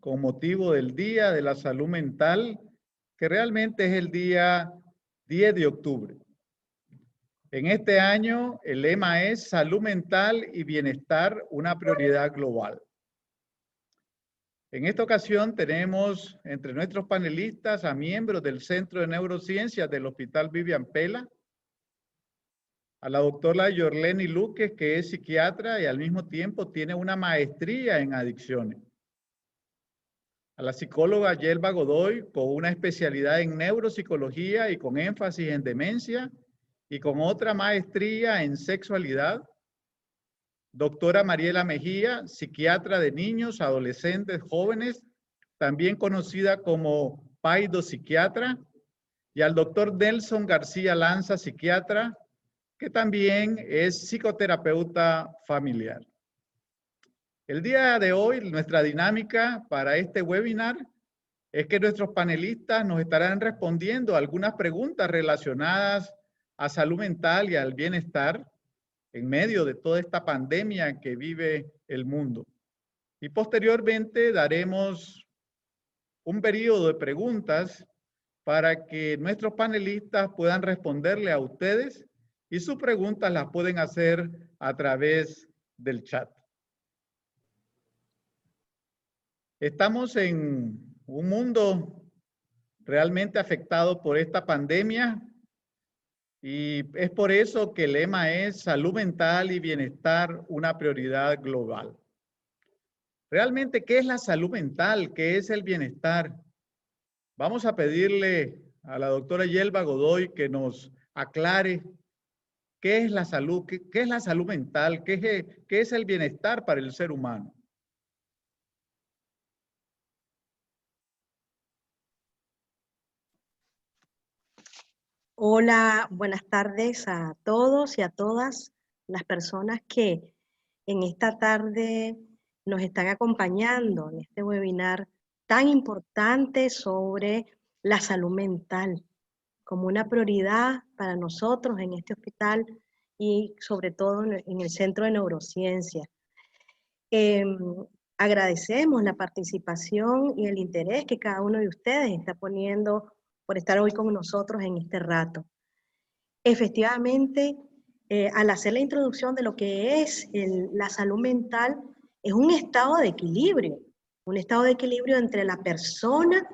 con motivo del Día de la Salud Mental, que realmente es el día 10 de octubre. En este año, el lema es Salud Mental y Bienestar, una prioridad global. En esta ocasión tenemos entre nuestros panelistas a miembros del Centro de Neurociencias del Hospital Vivian Pela, a la doctora Yorleni Luque, que es psiquiatra y al mismo tiempo tiene una maestría en adicciones. A la psicóloga Yelva Godoy, con una especialidad en neuropsicología y con énfasis en demencia, y con otra maestría en sexualidad. Doctora Mariela Mejía, psiquiatra de niños, adolescentes, jóvenes, también conocida como Paido Psiquiatra. Y al doctor Nelson García Lanza, psiquiatra, que también es psicoterapeuta familiar. El día de hoy, nuestra dinámica para este webinar es que nuestros panelistas nos estarán respondiendo algunas preguntas relacionadas a salud mental y al bienestar en medio de toda esta pandemia que vive el mundo. Y posteriormente daremos un periodo de preguntas para que nuestros panelistas puedan responderle a ustedes y sus preguntas las pueden hacer a través del chat. Estamos en un mundo realmente afectado por esta pandemia y es por eso que el lema es salud mental y bienestar, una prioridad global. Realmente, ¿qué es la salud mental? ¿Qué es el bienestar? Vamos a pedirle a la doctora Yelva Godoy que nos aclare qué es la salud, qué es la salud mental, qué es el bienestar para el ser humano. Hola, buenas tardes a todos y a todas las personas que en esta tarde nos están acompañando en este webinar tan importante sobre la salud mental como una prioridad para nosotros en este hospital y sobre todo en el Centro de Neurociencia. Agradecemos la participación y el interés que cada uno de ustedes está poniendo por estar hoy con nosotros en este rato. Efectivamente, al hacer la introducción de lo que es la salud mental, es un estado de equilibrio entre la persona,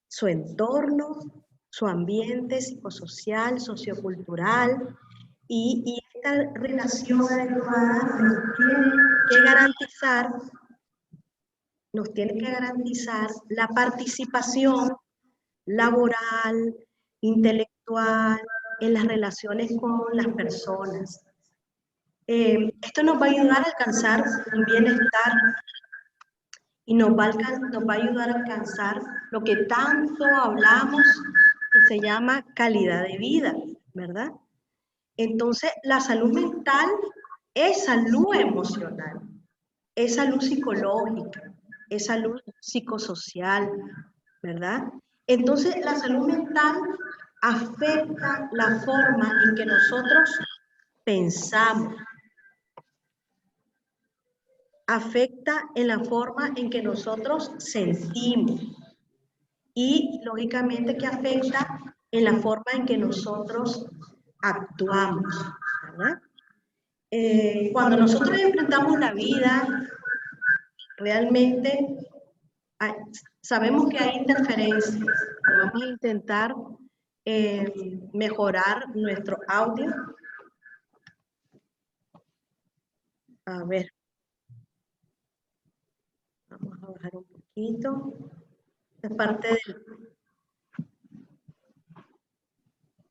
su entorno, su ambiente psicosocial, sociocultural, y esta relación adecuada nos tiene que garantizar la participación laboral, intelectual, en las relaciones con las personas. Esto nos va a ayudar a alcanzar un bienestar y nos va a ayudar a alcanzar lo que tanto hablamos, que se llama calidad de vida, ¿verdad? Entonces, la salud mental es salud emocional, es salud psicológica, es salud psicosocial, ¿verdad? Entonces, la salud mental afecta la forma en que nosotros pensamos, afecta en la forma en que nosotros sentimos y, lógicamente, que afecta en la forma en que nosotros actuamos, ¿verdad? Cuando nosotros enfrentamos la vida, realmente sabemos que hay interferencias. Vamos a intentar mejorar nuestro audio. A ver. Vamos a bajar un poquito. Es parte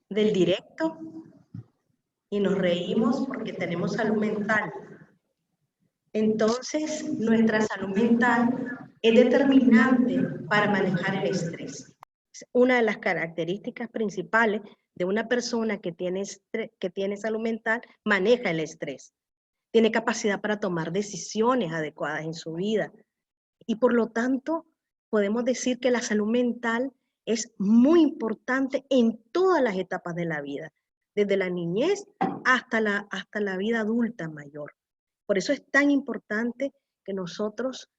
del directo. Y nos reímos porque tenemos salud mental. Entonces, nuestra salud mental es determinante para manejar el estrés. Una de las características principales de una persona que tiene salud mental, maneja el estrés. Tiene capacidad para tomar decisiones adecuadas en su vida. Y por lo tanto, podemos decir que la salud mental es muy importante en todas las etapas de la vida, desde la niñez hasta la vida adulta mayor. Por eso es tan importante que nosotros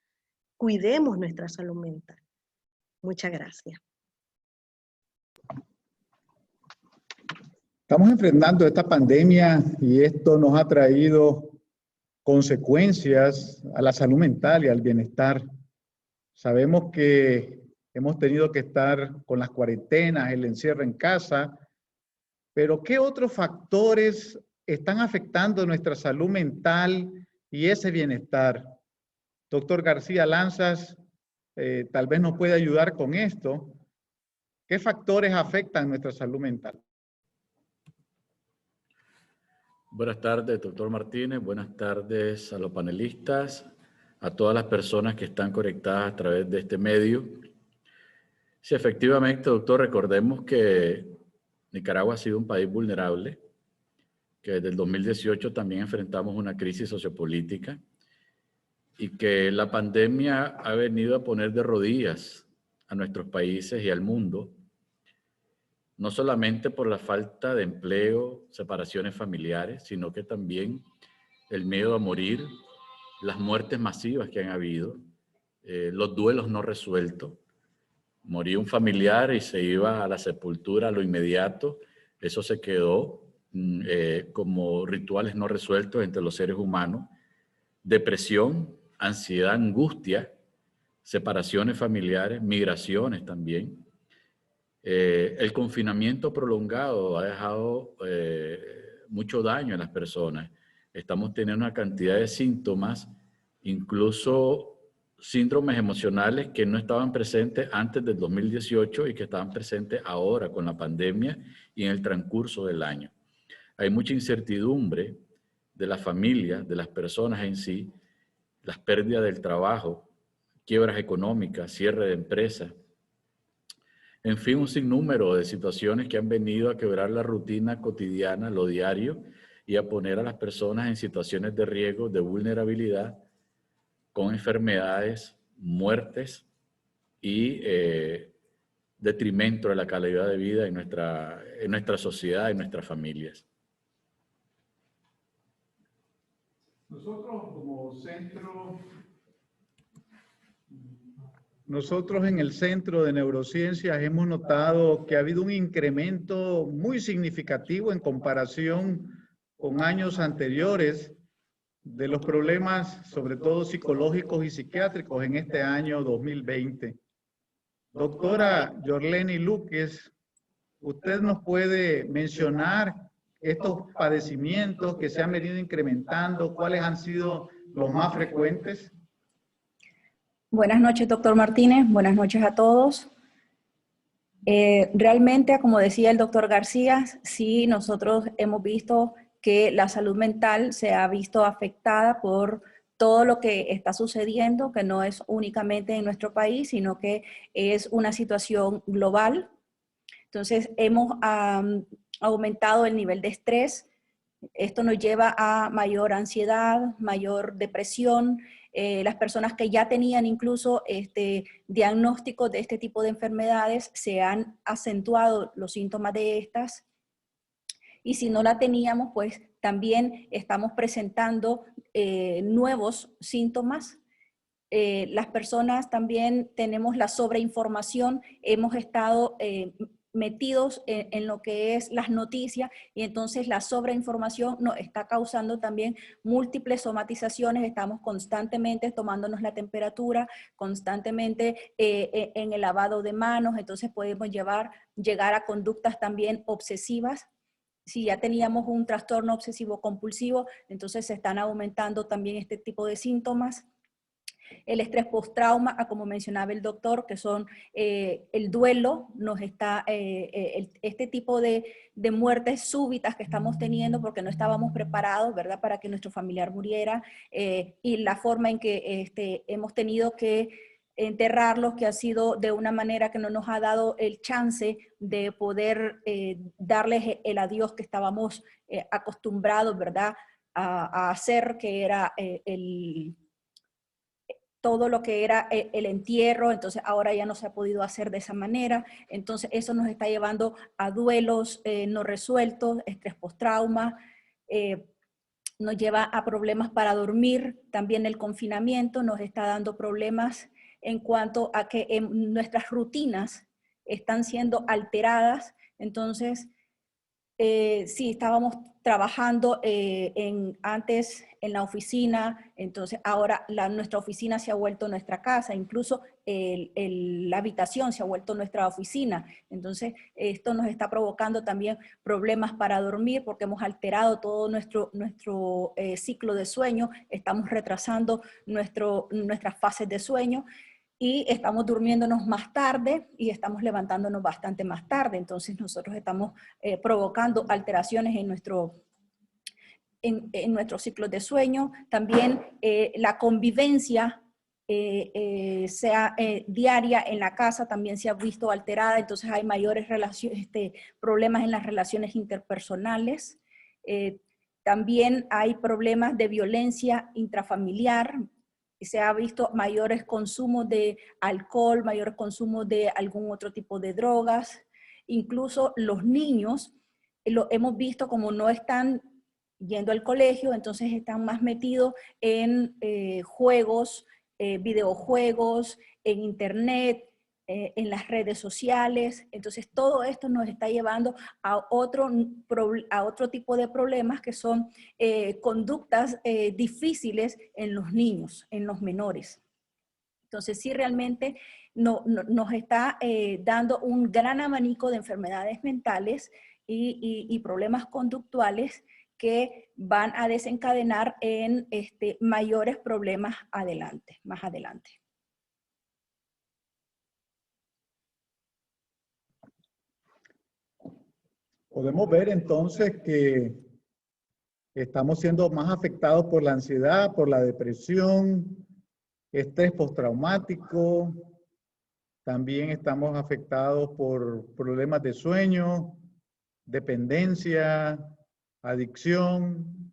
cuidemos nuestra salud mental. Muchas gracias. Estamos enfrentando esta pandemia y esto nos ha traído consecuencias a la salud mental y al bienestar. Sabemos que hemos tenido que estar con las cuarentenas, el encierro en casa, pero ¿qué otros factores están afectando nuestra salud mental y ese bienestar? Doctor García Lanzas, tal vez nos puede ayudar con esto. ¿Qué factores afectan nuestra salud mental? Buenas tardes, doctor Martínez. Buenas tardes a los panelistas, a todas las personas que están conectadas a través de este medio. Sí, efectivamente, doctor, recordemos que Nicaragua ha sido un país vulnerable, que desde el 2018 también enfrentamos una crisis sociopolítica y que la pandemia ha venido a poner de rodillas a nuestros países y al mundo, no solamente por la falta de empleo, separaciones familiares, sino que también el miedo a morir, las muertes masivas que han habido, los duelos no resueltos. Moría un familiar y se iba a la sepultura a lo inmediato. Eso se quedó como rituales no resueltos entre los seres humanos. Depresión, ansiedad, angustia, separaciones familiares, migraciones también. El confinamiento prolongado ha dejado mucho daño a las personas. Estamos teniendo una cantidad de síntomas, incluso síndromes emocionales que no estaban presentes antes del 2018 y que estaban presentes ahora con la pandemia y en el transcurso del año. Hay mucha incertidumbre de la familia, de las personas en sí, las pérdidas del trabajo, quiebras económicas, cierre de empresas. En fin, un sinnúmero de situaciones que han venido a quebrar la rutina cotidiana, lo diario, y a poner a las personas en situaciones de riesgo, de vulnerabilidad, con enfermedades, muertes y detrimento de la calidad de vida en nuestra sociedad, en nuestras familias. Nosotros en el Centro de Neurociencias hemos notado que ha habido un incremento muy significativo en comparación con años anteriores de los problemas, sobre todo psicológicos y psiquiátricos en este año 2020. Doctora Yorleni Luques, ¿usted nos puede mencionar estos padecimientos que se han venido incrementando? ¿Cuáles han sido los más frecuentes? Buenas noches, doctor Martínez. Buenas noches a todos. Realmente, como decía el doctor García, sí, nosotros hemos visto que la salud mental se ha visto afectada por todo lo que está sucediendo, que no es únicamente en nuestro país, sino que es una situación global. Entonces, hemos aumentado el nivel de estrés. Esto nos lleva a mayor ansiedad, mayor depresión. Las personas que ya tenían incluso diagnósticos de este tipo de enfermedades, se han acentuado los síntomas de estas. Y si no la teníamos, pues también estamos presentando nuevos síntomas. Las personas también tenemos la sobreinformación, hemos estado metidos en lo que es las noticias, y entonces la sobreinformación nos está causando también múltiples somatizaciones. Estamos constantemente tomándonos la temperatura, constantemente en el lavado de manos, entonces podemos llegar a conductas también obsesivas. Si ya teníamos un trastorno obsesivo compulsivo, entonces se están aumentando también este tipo de síntomas. El estrés postrauma, como mencionaba el doctor, que son el duelo, nos está, este tipo de muertes súbitas que estamos teniendo porque no estábamos preparados, ¿verdad?, para que nuestro familiar muriera, y la forma en que hemos tenido que enterrarlos, que ha sido de una manera que no nos ha dado el chance de poder darles el adiós que estábamos acostumbrados, ¿verdad?, a hacer, que era todo lo que era el entierro. Entonces ahora ya no se ha podido hacer de esa manera. Entonces eso nos está llevando a duelos no resueltos, estrés postrauma, nos lleva a problemas para dormir. También el confinamiento nos está dando problemas en cuanto a que nuestras rutinas están siendo alteradas. Entonces, sí, estábamos trabajando antes en la oficina, entonces ahora nuestra oficina se ha vuelto nuestra casa, incluso la habitación se ha vuelto nuestra oficina. Entonces, esto nos está provocando también problemas para dormir porque hemos alterado todo nuestro ciclo de sueño, estamos retrasando nuestras fases de sueño, y estamos durmiéndonos más tarde y estamos levantándonos bastante más tarde. Entonces nosotros estamos provocando alteraciones en nuestro ciclo de sueño. También la convivencia diaria en la casa también se ha visto alterada, entonces hay mayores problemas en las relaciones interpersonales. También hay problemas de violencia intrafamiliar. Se ha visto mayores consumos de alcohol, mayores consumos de algún otro tipo de drogas. Incluso los niños, lo hemos visto como no están yendo al colegio, entonces están más metidos en juegos, videojuegos, en internet, en las redes sociales. Entonces todo esto nos está llevando a otro tipo de problemas que son conductas difíciles en los niños, en los menores. Entonces sí, realmente nos está dando un gran abanico de enfermedades mentales y problemas conductuales que van a desencadenar en mayores problemas más adelante. Podemos ver entonces que estamos siendo más afectados por la ansiedad, por la depresión, estrés postraumático. También estamos afectados por problemas de sueño, dependencia, adicción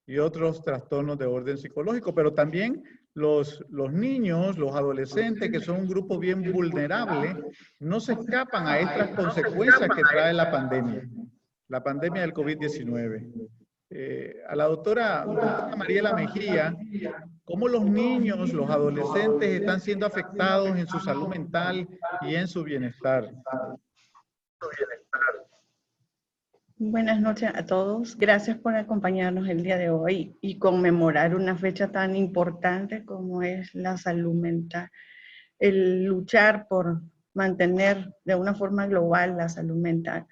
y otros trastornos de orden psicológico. Pero también los niños, los adolescentes, que son un grupo bien vulnerable, no se escapan a estas consecuencias que trae la pandemia del COVID-19. A la doctora Mariela Mejía, ¿cómo los niños, los adolescentes están siendo afectados en su salud mental y en su bienestar? Buenas noches a todos. Gracias por acompañarnos el día de hoy y conmemorar una fecha tan importante como es la salud mental. El luchar por mantener de una forma global la salud mental.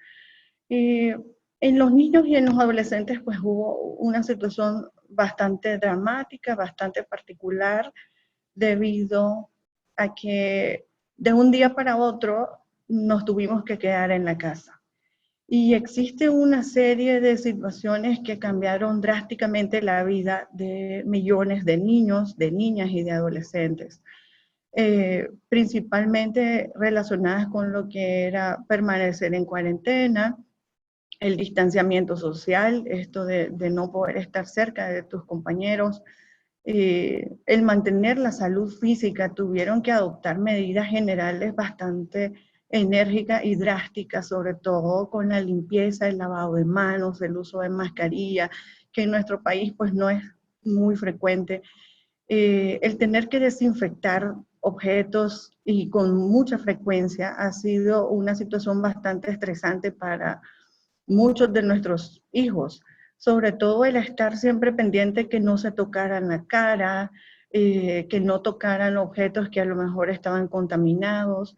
En los niños y en los adolescentes pues hubo una situación bastante dramática, bastante particular, debido a que de un día para otro nos tuvimos que quedar en la casa. Y existe una serie de situaciones que cambiaron drásticamente la vida de millones de niños, de niñas y de adolescentes, principalmente relacionadas con lo que era permanecer en cuarentena, el distanciamiento social, esto de no poder estar cerca de tus compañeros, el mantener la salud física. Tuvieron que adoptar medidas generales bastante enérgica y drástica, sobre todo con la limpieza, el lavado de manos, el uso de mascarilla, que en nuestro país pues no es muy frecuente. El tener que desinfectar objetos y con mucha frecuencia ha sido una situación bastante estresante para muchos de nuestros hijos, sobre todo el estar siempre pendiente que no se tocaran la cara, que no tocaran objetos que a lo mejor estaban contaminados.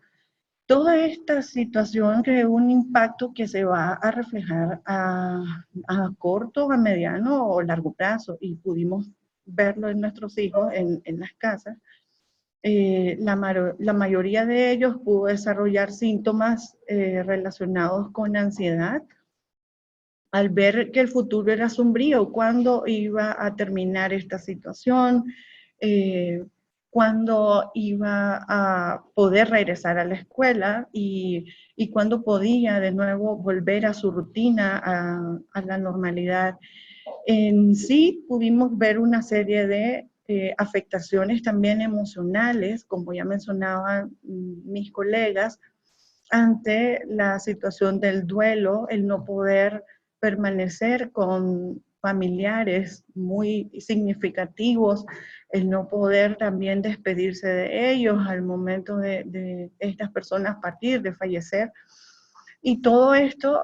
Toda esta situación creó un impacto que se va a reflejar a corto, a mediano o largo plazo, y pudimos verlo en nuestros hijos en las casas. La mayoría de ellos pudo desarrollar síntomas relacionados con ansiedad, al ver que el futuro era sombrío, cuándo iba a terminar esta situación, cuándo iba a poder regresar a la escuela y cuándo podía de nuevo volver a su rutina, a la normalidad. En sí pudimos ver una serie de afectaciones también emocionales, como ya mencionaban mis colegas, ante la situación del duelo, el no poder permanecer con familiares muy significativos, el no poder también despedirse de ellos al momento de estas personas partir, de fallecer. Y todo esto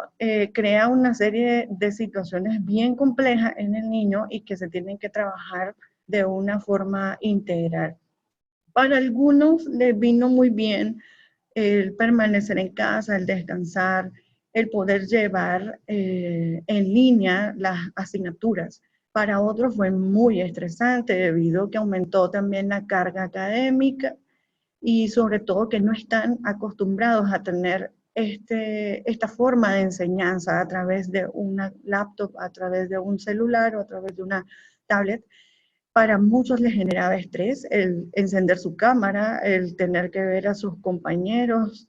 crea una serie de situaciones bien complejas en el niño y que se tienen que trabajar de una forma integral. Para algunos les vino muy bien el permanecer en casa, el descansar, el poder llevar en línea las asignaturas. Para otros fue muy estresante debido a que aumentó también la carga académica y sobre todo que no están acostumbrados a tener esta forma de enseñanza a través de una laptop, a través de un celular o a través de una tablet. Para muchos les generaba estrés el encender su cámara, el tener que ver a sus compañeros,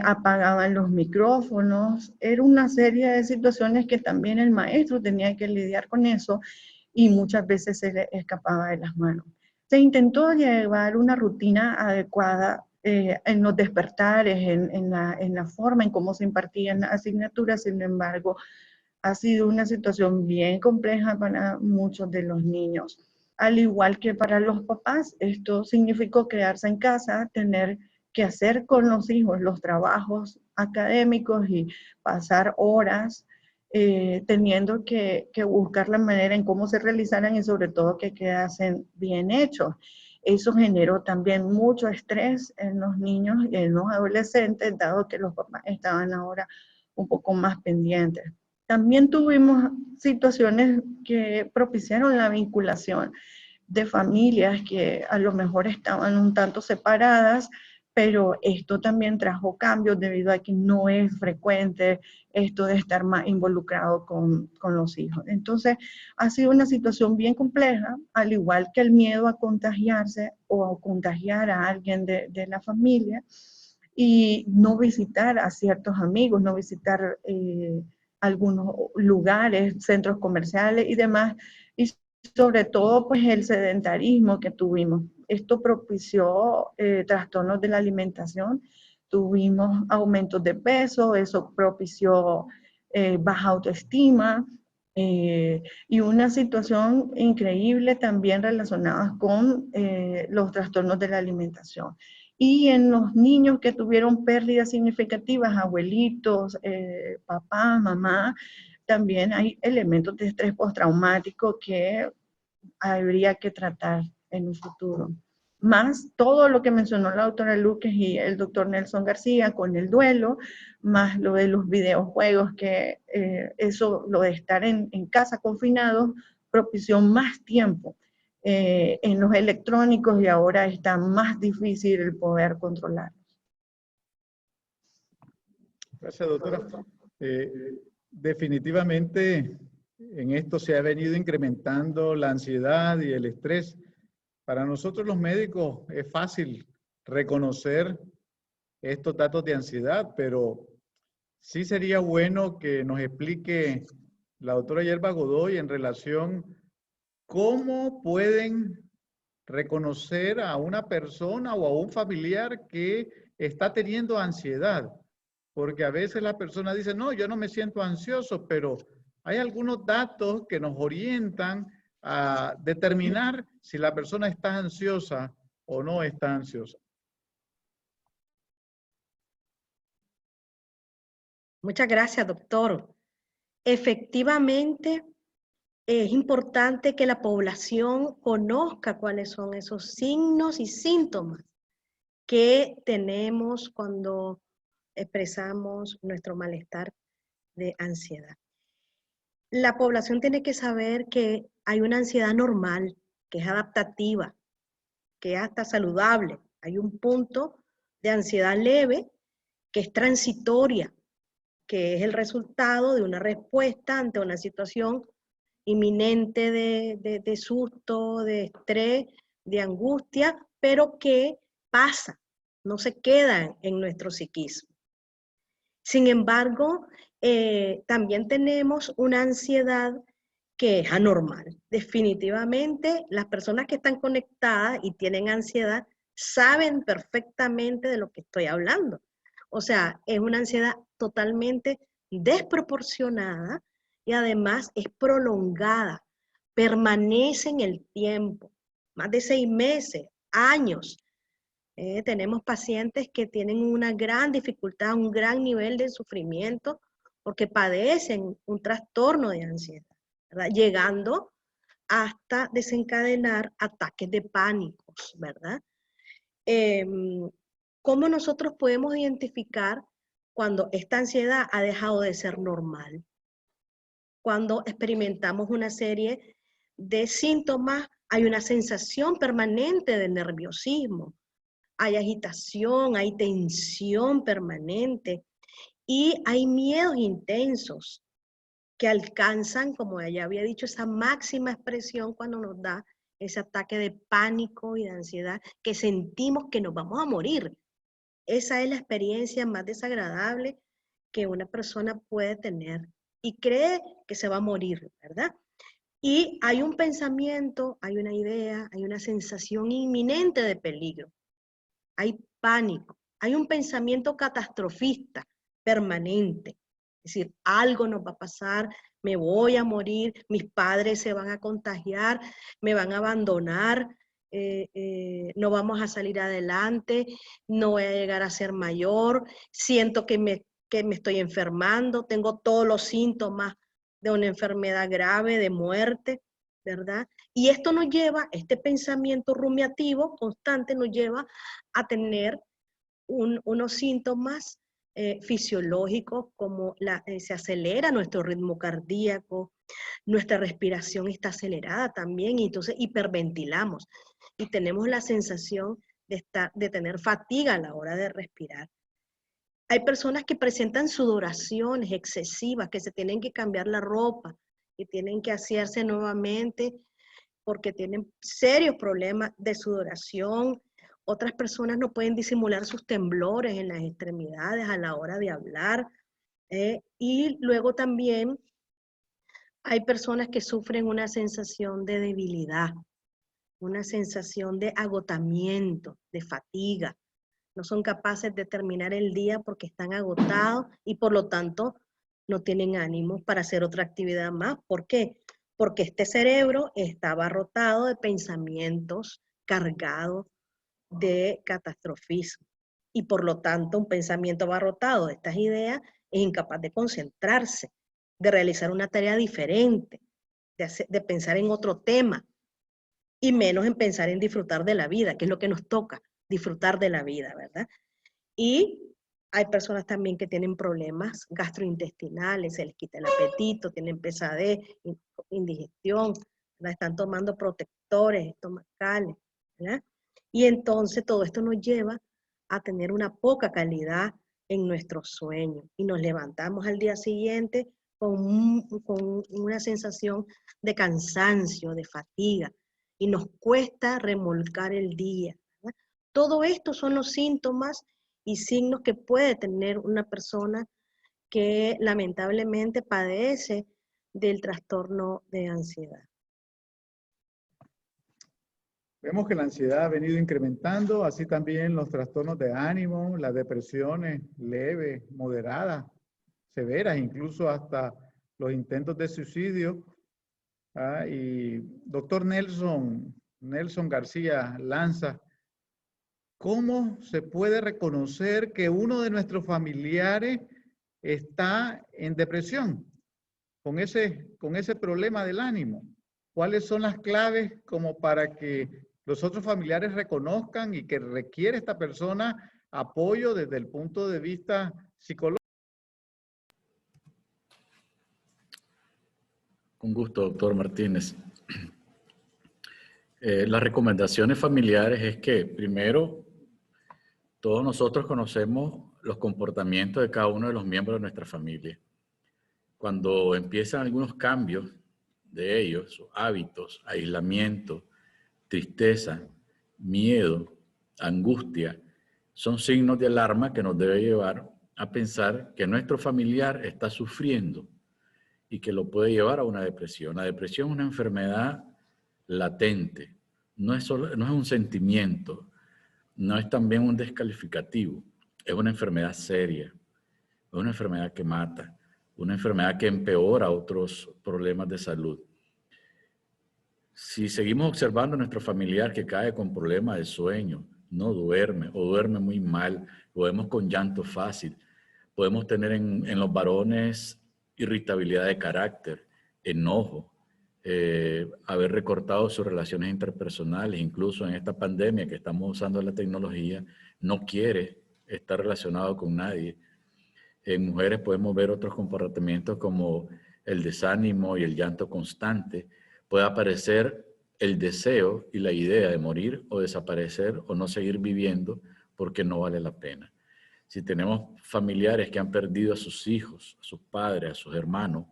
apagaban los micrófonos. Era una serie de situaciones que también el maestro tenía que lidiar con eso y muchas veces se le escapaba de las manos. Se intentó llevar una rutina adecuada en los despertares, en la forma en cómo se impartían las asignaturas. Sin embargo, ha sido una situación bien compleja para muchos de los niños. Al igual que para los papás, esto significó quedarse en casa, tener que hacer con los hijos los trabajos académicos y pasar horas teniendo que buscar la manera en cómo se realizaran y sobre todo que quedasen bien hechos. Eso generó también mucho estrés en los niños y en los adolescentes, dado que los papás estaban ahora un poco más pendientes. También tuvimos situaciones que propiciaron la vinculación de familias que a lo mejor estaban un tanto separadas, pero esto también trajo cambios debido a que no es frecuente esto de estar más involucrado con los hijos. Entonces, ha sido una situación bien compleja, al igual que el miedo a contagiarse o a contagiar a alguien de la familia y no visitar a ciertos amigos, no visitar algunos lugares, centros comerciales y demás, y sobre todo pues el sedentarismo que tuvimos. Esto propició trastornos de la alimentación, tuvimos aumentos de peso, eso propició baja autoestima y una situación increíble también relacionada con los trastornos de la alimentación. Y en los niños que tuvieron pérdidas significativas, abuelitos, papá, mamá, también hay elementos de estrés postraumático que habría que tratar en un futuro. Más todo lo que mencionó la doctora Luques y el doctor Nelson García con el duelo, más lo de los videojuegos, que eso, lo de estar en casa confinados, propició más tiempo en los electrónicos y ahora está más difícil el poder controlarlos. Gracias, doctora. Definitivamente en esto se ha venido incrementando la ansiedad y el estrés. Para nosotros los médicos es fácil reconocer estos datos de ansiedad, pero sí sería bueno que nos explique la doctora Yerba Godoy en relación cómo pueden reconocer a una persona o a un familiar que está teniendo ansiedad. Porque a veces la persona dice, no, yo no me siento ansioso, pero hay algunos datos que nos orientan a determinar si la persona está ansiosa o no está ansiosa. Muchas gracias, doctor. Efectivamente, es importante que la población conozca cuáles son esos signos y síntomas que tenemos cuando expresamos nuestro malestar de ansiedad. La población tiene que saber que hay una ansiedad normal, que es adaptativa, que es hasta saludable. Hay un punto de ansiedad leve que es transitoria, que es el resultado de una respuesta ante una situación inminente de susto, de estrés, de angustia, pero que pasa, no se queda en nuestro psiquismo. Sin embargo, también tenemos una ansiedad que es anormal. Definitivamente, las personas que están conectadas y tienen ansiedad saben perfectamente de lo que estoy hablando. O sea, es una ansiedad totalmente desproporcionada y además es prolongada, permanece en el tiempo, más de 6 meses, años. Tenemos pacientes que tienen una gran dificultad, un gran nivel de sufrimiento porque padecen un trastorno de ansiedad, ¿verdad? Llegando hasta desencadenar ataques de pánicos, ¿verdad? ¿Cómo nosotros podemos identificar cuando esta ansiedad ha dejado de ser normal? Cuando experimentamos una serie de síntomas, hay una sensación permanente de nerviosismo, hay agitación, hay tensión permanente y hay miedos intensos que alcanzan, como ya había dicho, esa máxima expresión cuando nos da ese ataque de pánico y de ansiedad, que sentimos que nos vamos a morir. Esa es la experiencia más desagradable que una persona puede tener y cree que se va a morir, ¿verdad? Y hay un pensamiento, hay una idea, hay una sensación inminente de peligro. Hay pánico, hay un pensamiento catastrofista permanente. Es decir, algo nos va a pasar, me voy a morir, mis padres se van a contagiar, me van a abandonar, no vamos a salir adelante, no voy a llegar a ser mayor, siento que me estoy enfermando, tengo todos los síntomas de una enfermedad grave, de muerte, ¿verdad? Y esto nos lleva, este pensamiento rumiativo constante nos lleva a tener unos síntomas fisiológicos como se acelera nuestro ritmo cardíaco, nuestra respiración está acelerada también, y entonces hiperventilamos y tenemos la sensación de tener fatiga a la hora de respirar. Hay personas que presentan sudoraciones excesivas, que se tienen que cambiar la ropa, que tienen que asearse nuevamente porque tienen serios problemas de sudoración. Otras personas no pueden disimular sus temblores en las extremidades a la hora de hablar. Y luego también hay personas que sufren una sensación de debilidad, una sensación de agotamiento, de fatiga. No son capaces de terminar el día porque están agotados y por lo tanto no tienen ánimo para hacer otra actividad más. ¿Por qué? Porque este cerebro está abarrotado de pensamientos cargados de catastrofismo. Y por lo tanto, un pensamiento abarrotado de estas ideas es incapaz de concentrarse, de realizar una tarea diferente, de pensar en otro tema, y menos en pensar en disfrutar de la vida, que es lo que nos toca, disfrutar de la vida, ¿verdad? Y hay personas también que tienen problemas gastrointestinales, se les quita el apetito, tienen pesadez, indigestión, ¿verdad? Están tomando protectores estomacales, ¿verdad? Y entonces todo esto nos lleva a tener una poca calidad en nuestro sueño y nos levantamos al día siguiente con una sensación de cansancio, de fatiga, y nos cuesta remolcar el día, ¿verdad? Todo esto son los síntomas y signos que puede tener una persona que lamentablemente padece del trastorno de ansiedad. Vemos que la ansiedad ha venido incrementando, así también los trastornos de ánimo, las depresiones leves, moderadas, severas, incluso hasta los intentos de suicidio. Y doctor Nelson García Lanza, ¿cómo se puede reconocer que uno de nuestros familiares está en depresión con ese problema del ánimo? ¿Cuáles son las claves como para que los otros familiares reconozcan y que requiere esta persona apoyo desde el punto de vista psicológico? Con gusto, doctor Martínez. Las recomendaciones familiares es que, primero, todos nosotros conocemos los comportamientos de cada uno de los miembros de nuestra familia. Cuando empiezan algunos cambios de ellos, sus hábitos, aislamiento, tristeza, miedo, angustia, son signos de alarma que nos debe llevar a pensar que nuestro familiar está sufriendo y que lo puede llevar a una depresión. La depresión es una enfermedad latente, no es un sentimiento, no es también un descalificativo, es una enfermedad seria, es una enfermedad que mata. una enfermedad que empeora otros problemas de salud. Si seguimos observando a nuestro familiar que cae con problemas de sueño, no duerme o duerme muy mal, lo vemos con llanto fácil, podemos tener en los varones irritabilidad de carácter, enojo, haber recortado sus relaciones interpersonales, incluso en esta pandemia que estamos usando la tecnología, no quiere estar relacionado con nadie. En mujeres podemos ver otros comportamientos como el desánimo y el llanto constante. Puede aparecer el deseo y la idea de morir o desaparecer o no seguir viviendo porque no vale la pena. Si tenemos familiares que han perdido a sus hijos, a sus padres, a sus hermanos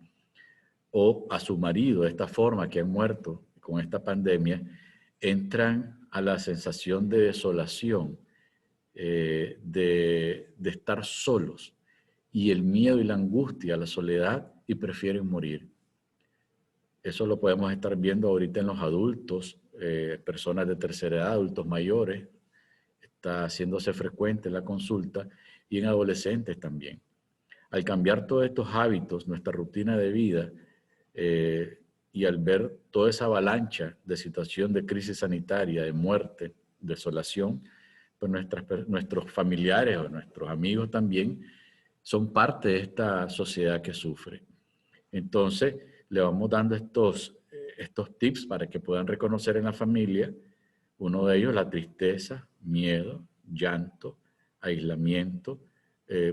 o a su marido de esta forma, que han muerto con esta pandemia, entran a la sensación de desolación, de estar solos, y el miedo y la angustia, la soledad, y prefieren morir. Eso lo podemos estar viendo ahorita en los adultos, personas de tercera edad, adultos mayores, está haciéndose frecuente la consulta, y en adolescentes también. Al cambiar todos estos hábitos, nuestra rutina de vida, y al ver toda esa avalancha de situación de crisis sanitaria, de muerte, desolación, pues nuestros familiares o nuestros amigos también son parte de esta sociedad que sufre. Entonces, le vamos dando estos tips para que puedan reconocer en la familia. Uno de ellos, la tristeza, miedo, llanto, aislamiento,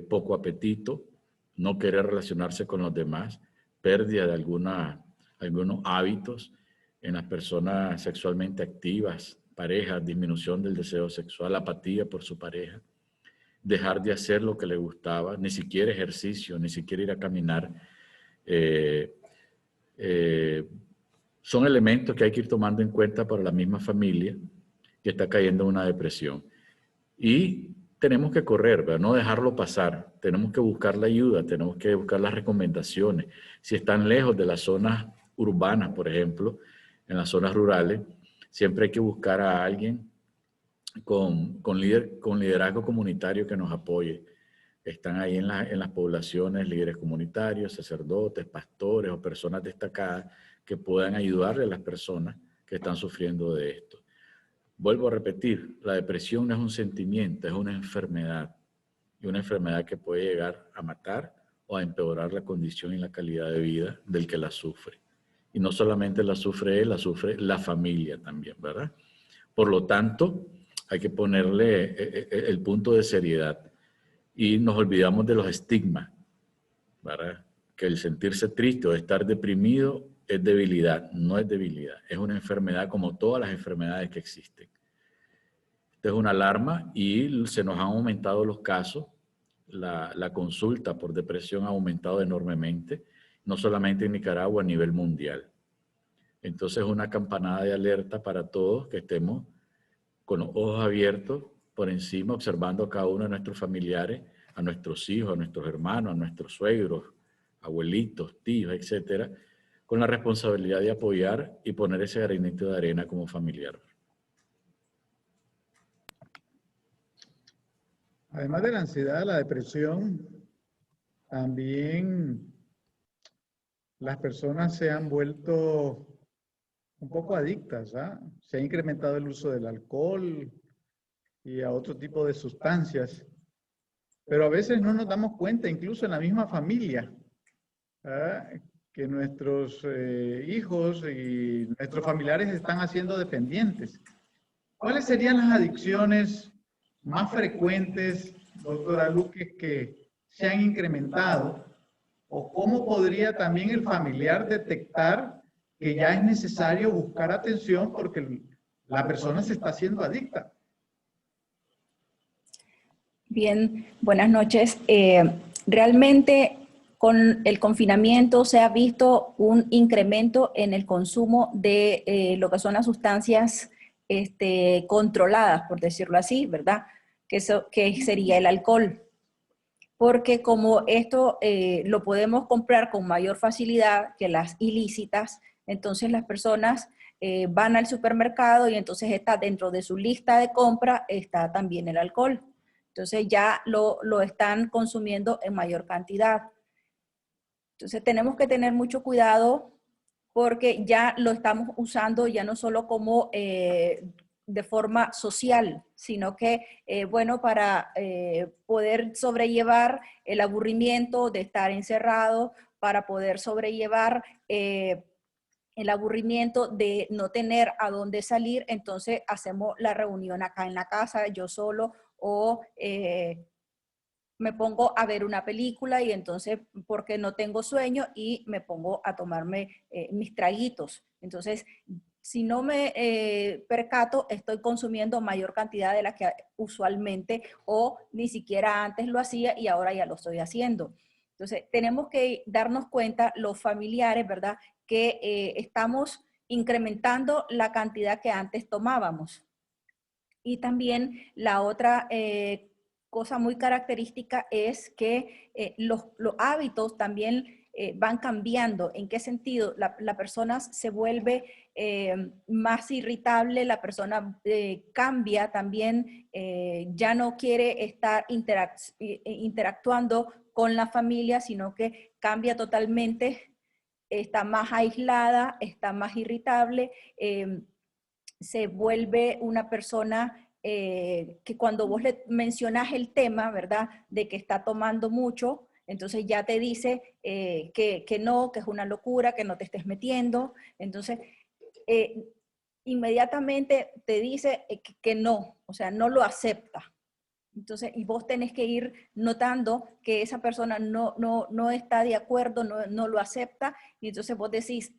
poco apetito, no querer relacionarse con los demás, pérdida de algunos hábitos en las personas sexualmente activas, parejas, disminución del deseo sexual, apatía por su pareja, dejar de hacer lo que le gustaba, ni siquiera ejercicio, ni siquiera ir a caminar. Son elementos que hay que ir tomando en cuenta para la misma familia que está cayendo en una depresión. Y tenemos que correr, ¿verdad? No dejarlo pasar. Tenemos que buscar la ayuda, tenemos que buscar las recomendaciones. Si están lejos de las zonas urbanas, por ejemplo, en las zonas rurales, siempre hay que buscar a alguien con liderazgo comunitario que nos apoye. Están ahí en las poblaciones líderes comunitarios, sacerdotes, pastores o personas destacadas que puedan ayudarle a las personas que están sufriendo de esto. Vuelvo a repetir, la depresión no es un sentimiento, es una enfermedad. Y una enfermedad que puede llegar a matar o a empeorar la condición y la calidad de vida del que la sufre. Y no solamente la sufre él, la sufre la familia también, ¿verdad? Por lo tanto, hay que ponerle el punto de seriedad. Y nos olvidamos de los estigmas, ¿verdad? Que el sentirse triste o estar deprimido es debilidad. No es debilidad, es una enfermedad como todas las enfermedades que existen. Esta es una alarma y se nos han aumentado los casos. La consulta por depresión ha aumentado enormemente, no solamente en Nicaragua, a nivel mundial. Entonces, una campanada de alerta para todos que estemos con los ojos abiertos por encima, observando a cada uno de nuestros familiares, a nuestros hijos, a nuestros hermanos, a nuestros suegros, abuelitos, tíos, etcétera, con la responsabilidad de apoyar y poner ese granito de arena como familiar. Además de la ansiedad, la depresión, también las personas se han vuelto un poco adictas, ¿ah? Se ha incrementado el uso del alcohol y a otro tipo de sustancias, pero a veces no nos damos cuenta, incluso en la misma familia, ¿ah? Que nuestros hijos y nuestros familiares están haciendo dependientes. ¿Cuáles serían las adicciones más frecuentes, doctora Luque, que se han incrementado? ¿O cómo podría también el familiar detectar que ya es necesario buscar atención porque la persona se está haciendo adicta? Bien, buenas noches. Realmente con el confinamiento se ha visto un incremento en el consumo de lo que son las sustancias controladas, por decirlo así, ¿verdad? Que sería el alcohol. Porque como esto lo podemos comprar con mayor facilidad que las ilícitas, entonces las personas van al supermercado y entonces está dentro de su lista de compra está también el alcohol. Entonces ya lo están consumiendo en mayor cantidad. Entonces tenemos que tener mucho cuidado porque ya lo estamos usando ya no solo como de forma social, sino que, bueno, para poder sobrellevar el aburrimiento de estar encerrado, para poder sobrellevar el aburrimiento de no tener a dónde salir, entonces hacemos la reunión acá en la casa, yo solo, o me pongo a ver una película y entonces porque no tengo sueño y me pongo a tomarme mis traguitos. Entonces, si no me percato, estoy consumiendo mayor cantidad de la que usualmente o ni siquiera antes lo hacía y ahora ya lo estoy haciendo. Entonces, tenemos que darnos cuenta, los familiares, ¿verdad?, que estamos incrementando la cantidad que antes tomábamos. Y también la otra cosa muy característica es que los hábitos también van cambiando. ¿En qué sentido? La persona se vuelve más irritable, la persona cambia también, ya no quiere estar interactuando con la familia, sino que cambia totalmente, está más aislada, está más irritable, se vuelve una persona que cuando vos le mencionas el tema, ¿verdad?, de que está tomando mucho, entonces ya te dice que no, que es una locura, que no te estés metiendo. Entonces, inmediatamente te dice que no, o sea, no lo acepta. Entonces, y vos tenés que ir notando que esa persona no está de acuerdo, no lo acepta, y entonces vos decís,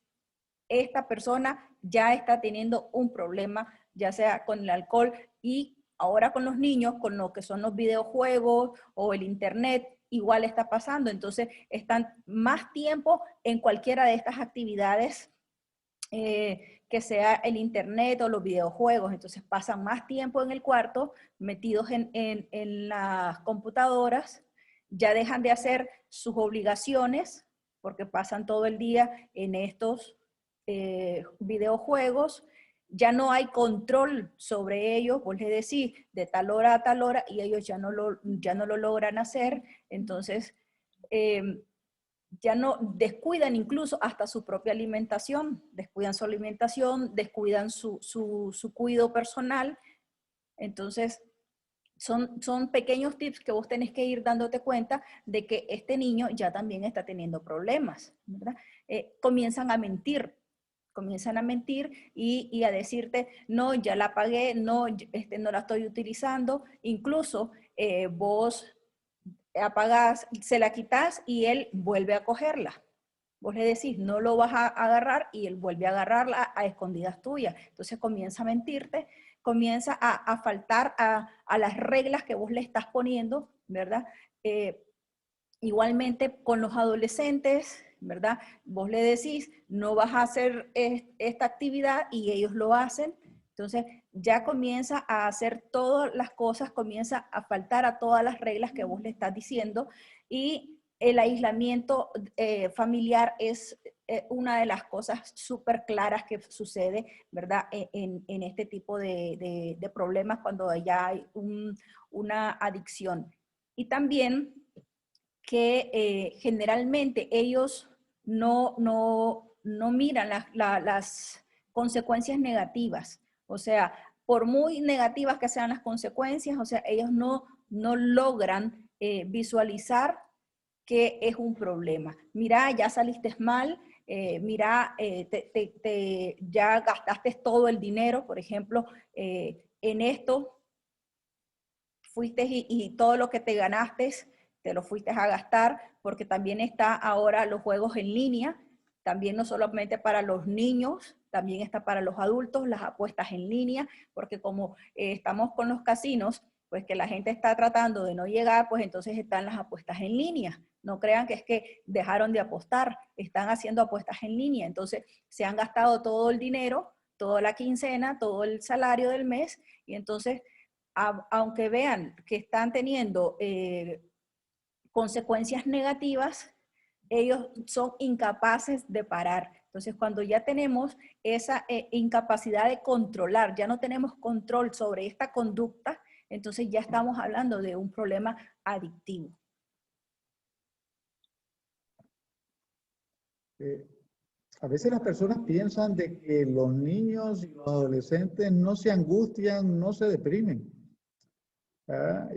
esta persona ya está teniendo un problema, ya sea con el alcohol y ahora con los niños, con lo que son los videojuegos o el internet, igual está pasando. Entonces, están más tiempo en cualquiera de estas actividades, que sea el internet o los videojuegos. Entonces, pasan más tiempo en el cuarto, metidos en las computadoras, ya dejan de hacer sus obligaciones, porque pasan todo el día en estos videojuegos, ya no hay control sobre ellos, vos les decís de tal hora a tal hora y ellos ya no lo logran hacer, entonces ya no descuidan incluso hasta su propia alimentación, descuidan su alimentación, descuidan su cuidado personal. Entonces son pequeños tips que vos tenés que ir dándote cuenta de que este niño ya también está teniendo problemas, ¿verdad? Comienzan a mentir y a decirte, no, ya la pagué, no, no la estoy utilizando. Incluso vos apagás, se la quitas y él vuelve a cogerla. Vos le decís, no lo vas a agarrar y él vuelve a agarrarla a escondidas tuyas. Entonces comienza a mentirte, comienza a faltar a las reglas que vos le estás poniendo, ¿verdad? Igualmente con los adolescentes, ¿verdad? Vos le decís, no vas a hacer esta actividad y ellos lo hacen. Entonces ya comienza a hacer todas las cosas, comienza a faltar a todas las reglas que vos le estás diciendo y el aislamiento familiar es una de las cosas súper claras que sucede, ¿verdad? En este tipo de problemas cuando ya hay una adicción. Y también que generalmente ellos no miran las consecuencias negativas. O sea, por muy negativas que sean las consecuencias, o sea, ellos no logran visualizar que es un problema. Mira, ya saliste mal, mira, ya gastaste todo el dinero, por ejemplo, en esto, fuiste y todo lo que te ganaste, te lo fuiste a gastar, porque también está ahora los juegos en línea, también no solamente para los niños, también está para los adultos, las apuestas en línea, porque como estamos con los casinos, pues que la gente está tratando de no llegar, pues entonces están las apuestas en línea. No crean que es que dejaron de apostar, están haciendo apuestas en línea, entonces se han gastado todo el dinero, toda la quincena, todo el salario del mes, y entonces aunque vean que están teniendo consecuencias negativas, ellos son incapaces de parar. Entonces, cuando ya tenemos esa incapacidad de controlar, ya no tenemos control sobre esta conducta, entonces ya estamos hablando de un problema adictivo. A veces las personas piensan de que los niños y los adolescentes no se angustian, no se deprimen.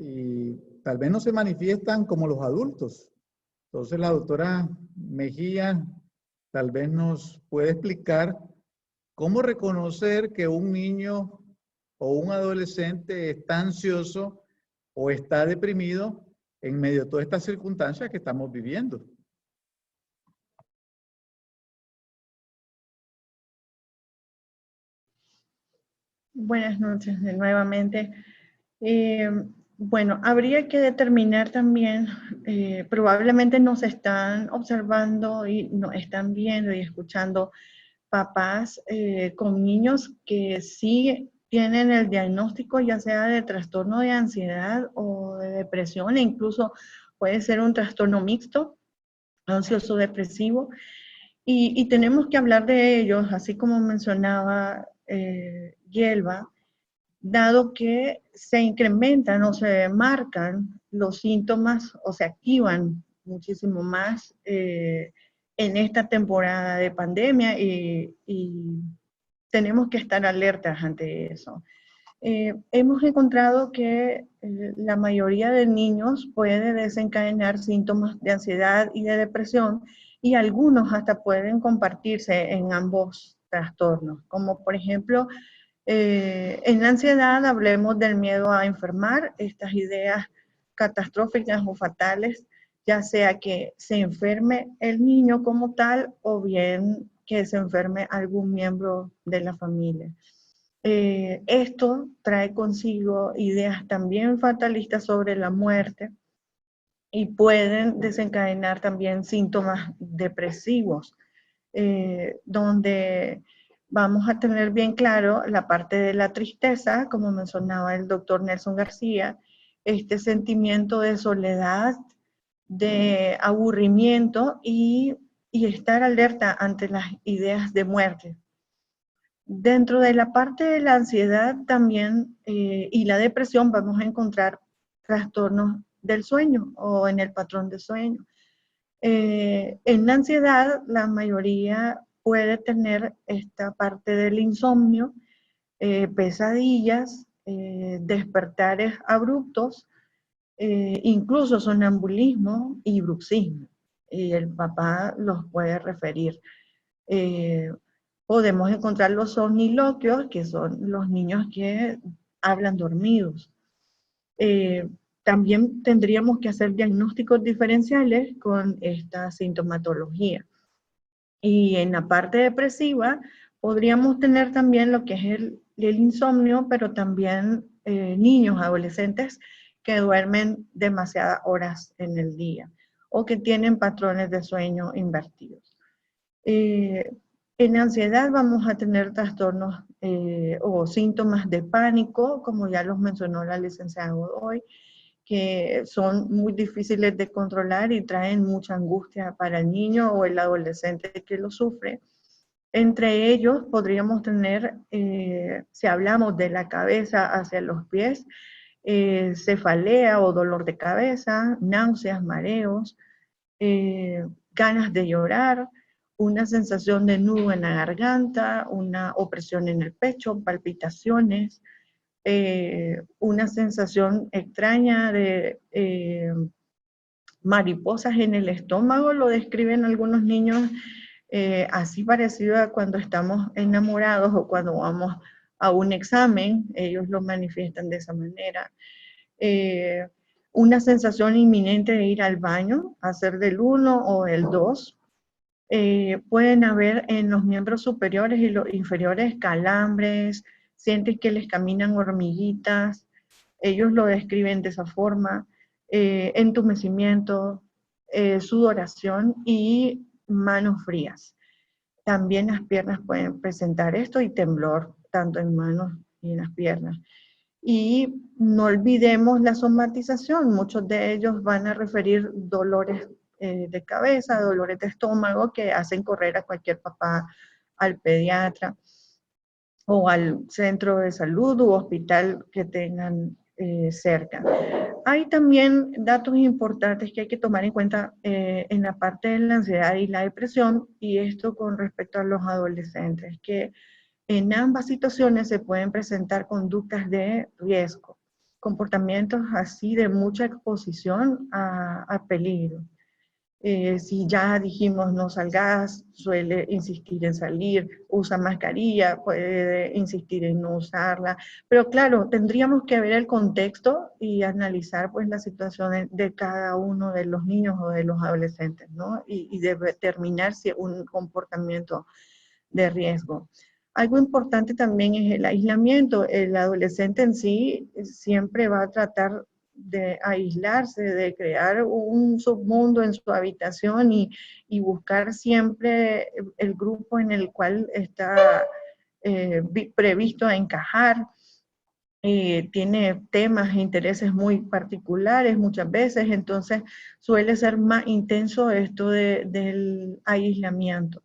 Y tal vez no se manifiestan como los adultos. Entonces la doctora Mejía tal vez nos puede explicar cómo reconocer que un niño o un adolescente está ansioso o está deprimido en medio de todas estas circunstancias que estamos viviendo. Buenas noches nuevamente. Bueno, habría que determinar también, probablemente nos están observando y nos están viendo y escuchando papás con niños que sí tienen el diagnóstico ya sea de trastorno de ansiedad o de depresión, e incluso puede ser un trastorno mixto, ansioso depresivo, y tenemos que hablar de ellos, así como mencionaba Yelva, dado que se incrementan o se marcan los síntomas o se activan muchísimo más en esta temporada de pandemia y tenemos que estar alertas ante eso. Hemos encontrado que la mayoría de niños puede desencadenar síntomas de ansiedad y de depresión y algunos hasta pueden compartirse en ambos trastornos, como por ejemplo en la ansiedad hablemos del miedo a enfermar, estas ideas catastróficas o fatales, ya sea que se enferme el niño como tal o bien que se enferme algún miembro de la familia. Esto trae consigo ideas también fatalistas sobre la muerte y pueden desencadenar también síntomas depresivos, donde vamos a tener bien claro la parte de la tristeza, como mencionaba el doctor Nelson García, este sentimiento de soledad, de aburrimiento y estar alerta ante las ideas de muerte. Dentro de la parte de la ansiedad también y la depresión vamos a encontrar trastornos del sueño o en el patrón de sueño. En la ansiedad la mayoría puede tener esta parte del insomnio, pesadillas, despertares abruptos, incluso sonambulismo y bruxismo. Y el papá los puede referir. Podemos encontrar los somniloquios, que son los niños que hablan dormidos. También tendríamos que hacer diagnósticos diferenciales con esta sintomatología. Y en la parte depresiva podríamos tener también lo que es el insomnio, pero también niños, adolescentes que duermen demasiadas horas en el día o que tienen patrones de sueño invertidos. En ansiedad vamos a tener trastornos o síntomas de pánico, como ya los mencionó la licenciada Godoy, que son muy difíciles de controlar y traen mucha angustia para el niño o el adolescente que lo sufre. Entre ellos podríamos tener, si hablamos de la cabeza hacia los pies, cefalea o dolor de cabeza, náuseas, mareos, ganas de llorar, una sensación de nudo en la garganta, una opresión en el pecho, palpitaciones, una sensación extraña de mariposas en el estómago, lo describen algunos niños así parecido a cuando estamos enamorados o cuando vamos a un examen, ellos lo manifiestan de esa manera. Una sensación inminente de ir al baño, hacer del 1 o el 2. Pueden haber en los miembros superiores y los inferiores calambres, sienten que les caminan hormiguitas, ellos lo describen de esa forma, entumecimiento, sudoración y manos frías. También las piernas pueden presentar esto y temblor, tanto en manos y en las piernas. Y no olvidemos la somatización, muchos de ellos van a referir dolores de cabeza, dolores de estómago que hacen correr a cualquier papá al pediatra o al centro de salud u hospital que tengan cerca. Hay también datos importantes que hay que tomar en cuenta en la parte de la ansiedad y la depresión, y esto con respecto a los adolescentes, que en ambas situaciones se pueden presentar conductas de riesgo, comportamientos así de mucha exposición a peligro. Si ya dijimos no salgas, suele insistir en salir, usa mascarilla, puede insistir en no usarla, pero claro, tendríamos que ver el contexto y analizar pues la situación de cada uno de los niños o de los adolescentes, ¿no? Y determinar si un comportamiento de riesgo. Algo importante también es el aislamiento. El adolescente en sí siempre va a tratar de aislarse, de crear un submundo en su habitación y buscar siempre el grupo en el cual está previsto a encajar. Tiene temas e intereses muy particulares muchas veces, entonces suele ser más intenso esto del aislamiento.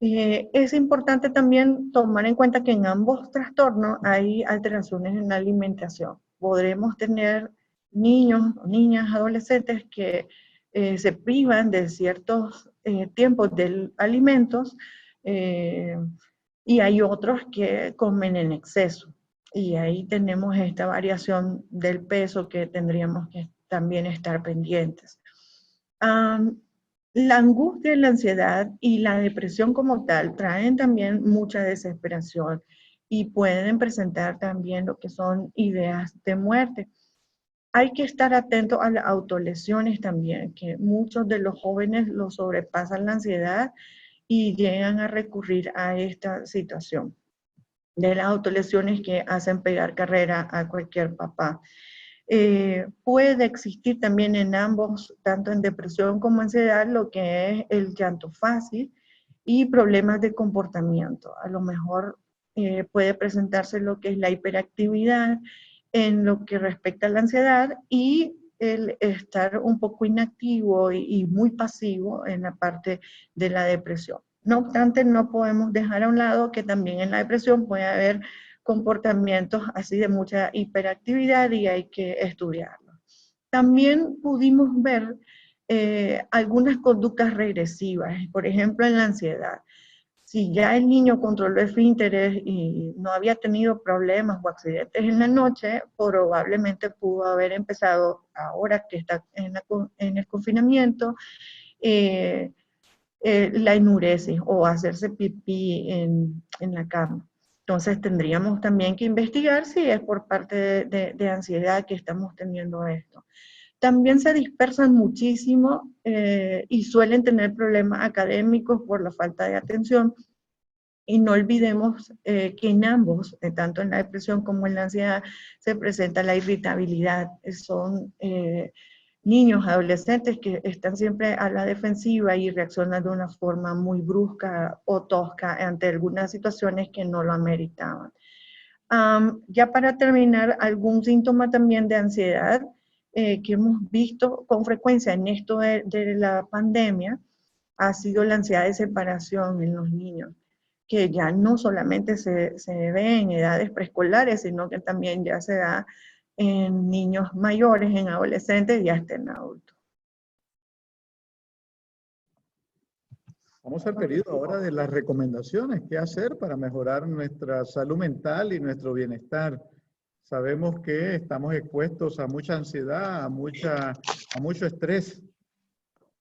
Es importante también tomar en cuenta que en ambos trastornos hay alteraciones en la alimentación. Podremos tener niños o niñas, adolescentes que se privan de ciertos tiempos de alimentos y hay otros que comen en exceso. Y ahí tenemos esta variación del peso que tendríamos que también estar pendientes. La angustia, la ansiedad y la depresión como tal traen también mucha desesperación y pueden presentar también lo que son ideas de muerte. Hay que estar atento a las autolesiones también, que muchos de los jóvenes lo sobrepasan la ansiedad y llegan a recurrir a esta situación de las autolesiones que hacen pegar carrera a cualquier papá. Puede existir también en ambos, tanto en depresión como ansiedad, lo que es el llanto fácil y problemas de comportamiento. A lo mejor puede presentarse lo que es la hiperactividad en lo que respecta a la ansiedad y el estar un poco inactivo y muy pasivo en la parte de la depresión. No obstante, no podemos dejar a un lado que también en la depresión puede haber comportamientos así de mucha hiperactividad y hay que estudiarlo. También pudimos ver algunas conductas regresivas, por ejemplo en la ansiedad. Si ya el niño controló esfínteres y no había tenido problemas o accidentes en la noche, probablemente pudo haber empezado, ahora que está en el confinamiento, la enuresis o hacerse pipí en la cama. Entonces tendríamos también que investigar si es por parte de ansiedad que estamos teniendo esto. También se dispersan muchísimo y suelen tener problemas académicos por la falta de atención. Y no olvidemos que en ambos, tanto en la depresión como en la ansiedad, se presenta la irritabilidad. Son niños, adolescentes que están siempre a la defensiva y reaccionan de una forma muy brusca o tosca ante algunas situaciones que no lo ameritaban. Ya para terminar, algún síntoma también de ansiedad que hemos visto con frecuencia en esto de la pandemia ha sido la ansiedad de separación en los niños, que ya no solamente se ve en edades preescolares, sino que también ya se da en niños mayores, en adolescentes y hasta en adultos. Vamos al periodo ahora de las recomendaciones. ¿Qué hacer para mejorar nuestra salud mental y nuestro bienestar? Sabemos que estamos expuestos a mucha ansiedad, a mucho estrés.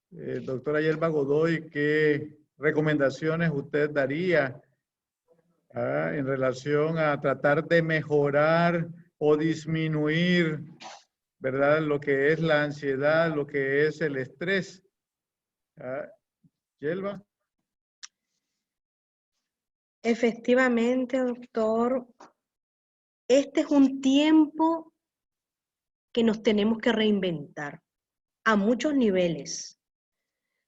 Doctora Yelva Godoy, ¿qué recomendaciones usted daría en relación a tratar de mejorar o disminuir, ¿verdad?, lo que es la ansiedad, lo que es el estrés? Yelva. Efectivamente, doctor, este es un tiempo que nos tenemos que reinventar a muchos niveles.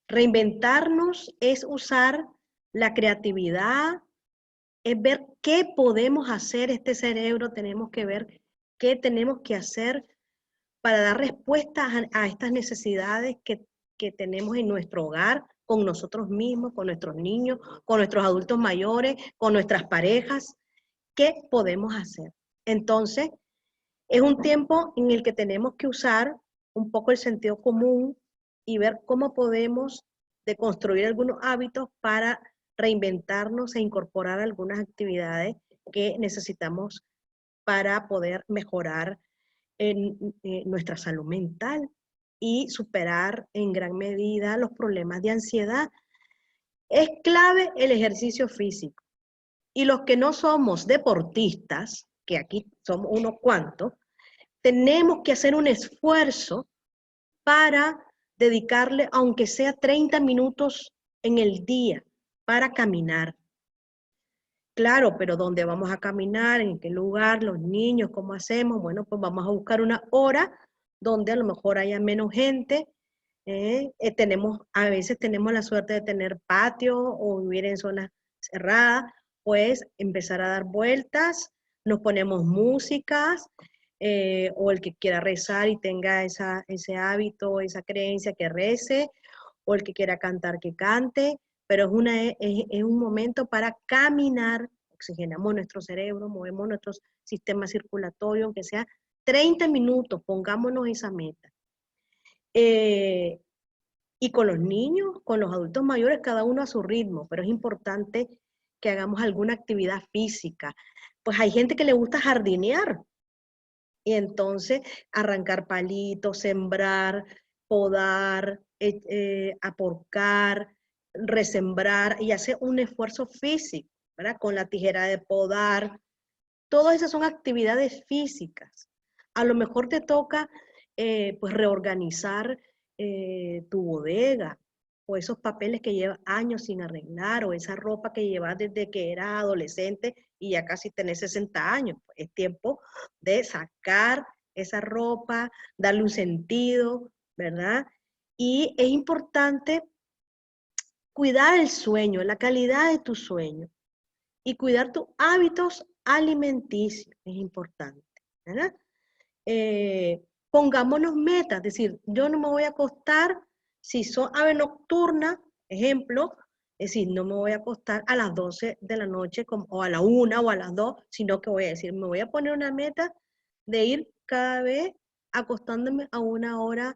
Reinventarnos es usar la creatividad, es ver qué podemos hacer. Este cerebro tenemos que ver qué tenemos que hacer para dar respuesta a estas necesidades que tenemos en nuestro hogar, con nosotros mismos, con nuestros niños, con nuestros adultos mayores, con nuestras parejas. ¿Qué podemos hacer? Entonces, Es un tiempo en el que tenemos que usar un poco el sentido común y ver cómo podemos deconstruir algunos hábitos para reinventarnos e incorporar algunas actividades que necesitamos para poder mejorar nuestra salud mental y superar en gran medida los problemas de ansiedad. Es clave el ejercicio físico. Y los que no somos deportistas, que aquí somos unos cuantos, tenemos que hacer un esfuerzo para dedicarle, aunque sea 30 minutos en el día, para caminar. Claro, pero ¿dónde vamos a caminar? ¿En qué lugar? ¿Los niños? ¿Cómo hacemos? Bueno, pues vamos a buscar una hora donde a lo mejor haya menos gente. A veces tenemos la suerte de tener patio o vivir en zonas cerradas, pues empezar a dar vueltas, nos ponemos músicas, o el que quiera rezar y tenga ese hábito, esa creencia, que rece, o el que quiera cantar, que cante, pero es un momento para caminar, oxigenamos nuestro cerebro, movemos nuestro sistema circulatorio, aunque sea 30 minutos, pongámonos esa meta. Y con los niños, con los adultos mayores, cada uno a su ritmo, pero es importante que hagamos alguna actividad física. Pues hay gente que le gusta jardinear, y entonces arrancar palitos, sembrar, podar, aporcar, resembrar, y hacer un esfuerzo físico, ¿verdad? Con la tijera de podar. Todas esas son actividades físicas. A lo mejor te toca pues reorganizar tu bodega, o esos papeles que llevas años sin arreglar, o esa ropa que llevas desde que eras adolescente y ya casi tenés 60 años. Pues es tiempo de sacar esa ropa, darle un sentido, ¿verdad? Y es importante cuidar el sueño, la calidad de tu sueño, y cuidar tus hábitos alimenticios, es importante, ¿verdad? Pongámonos metas, es decir, yo no me voy a acostar, si son aves nocturnas, ejemplo, es decir, no me voy a acostar a las 12 de la noche o a la 1 o a las 2, sino que voy a decir, me voy a poner una meta de ir cada vez acostándome a una hora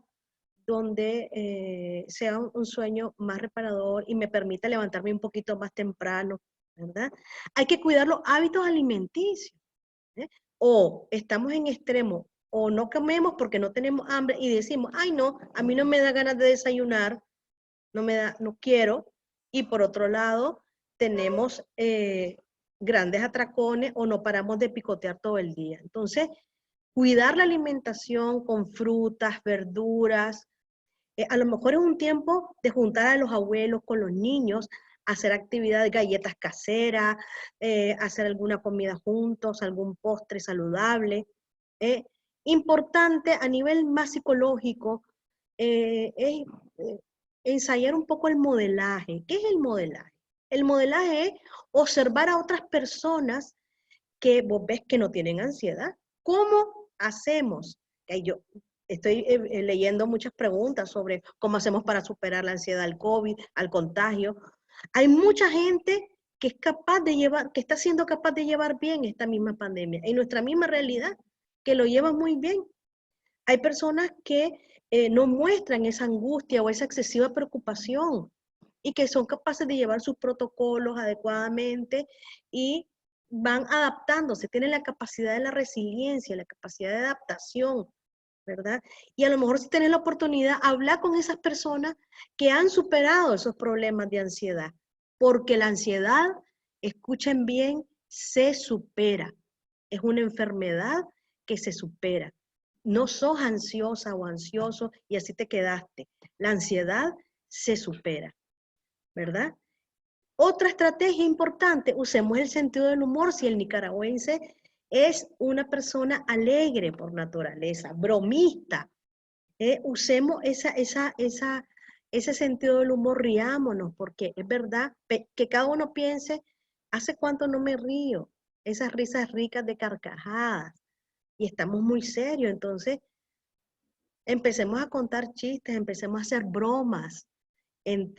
donde sea un sueño más reparador y me permita levantarme un poquito más temprano, ¿verdad? Hay que cuidar los hábitos alimenticios, ¿eh? O estamos en extremo, o no comemos porque no tenemos hambre y decimos, ay no, a mí no me da ganas de desayunar, no quiero, y por otro lado tenemos grandes atracones o no paramos de picotear todo el día. Entonces, cuidar la alimentación con frutas, verduras, a lo mejor es un tiempo de juntar a los abuelos con los niños, hacer actividades, galletas caseras, hacer alguna comida juntos, algún postre saludable. Importante a nivel más psicológico es ensayar un poco el modelaje. ¿Qué es el modelaje? El modelaje es observar a otras personas que vos ves que no tienen ansiedad. ¿Cómo hacemos? Yo estoy leyendo muchas preguntas sobre cómo hacemos para superar la ansiedad al COVID, al contagio. Hay mucha gente que es capaz de llevar, que está siendo capaz de llevar bien esta misma pandemia, en nuestra misma realidad, que lo llevan muy bien. Hay personas que no muestran esa angustia o esa excesiva preocupación y que son capaces de llevar sus protocolos adecuadamente y van adaptándose, tienen la capacidad de la resiliencia, la capacidad de adaptación, ¿verdad? Y a lo mejor si tenés la oportunidad, hablar con esas personas que han superado esos problemas de ansiedad, porque la ansiedad, escuchen bien, se supera. Es una enfermedad que se supera. No sos ansiosa o ansioso y así te quedaste. La ansiedad se supera, ¿verdad? Otra estrategia importante, usemos el sentido del humor. Si el nicaragüense es una persona alegre por naturaleza, bromista, usemos ese sentido del humor, riámonos, porque es verdad que cada uno piense, ¿hace cuánto no me río? Esas risas ricas de carcajadas, y estamos muy serios, entonces empecemos a contar chistes, empecemos a hacer bromas en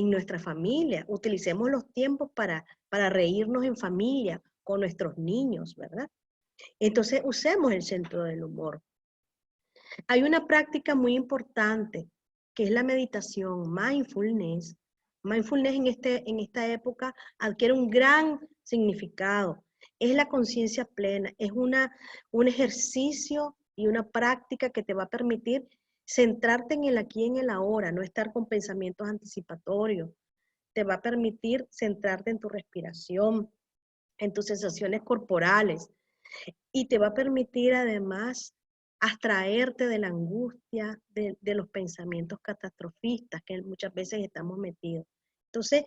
nuestra familia, utilicemos los tiempos para reírnos en familia, con nuestros niños, ¿verdad? Entonces, usemos el centro del humor. Hay una práctica muy importante, que es la meditación, mindfulness. Mindfulness en esta época adquiere un gran significado. Es la conciencia plena, es un ejercicio y una práctica que te va a permitir centrarte en el aquí y en el ahora, no estar con pensamientos anticipatorios. Te va a permitir centrarte en tu respiración, en tus sensaciones corporales, y te va a permitir además abstraerte de la angustia, de los pensamientos catastrofistas que muchas veces estamos metidos. Entonces,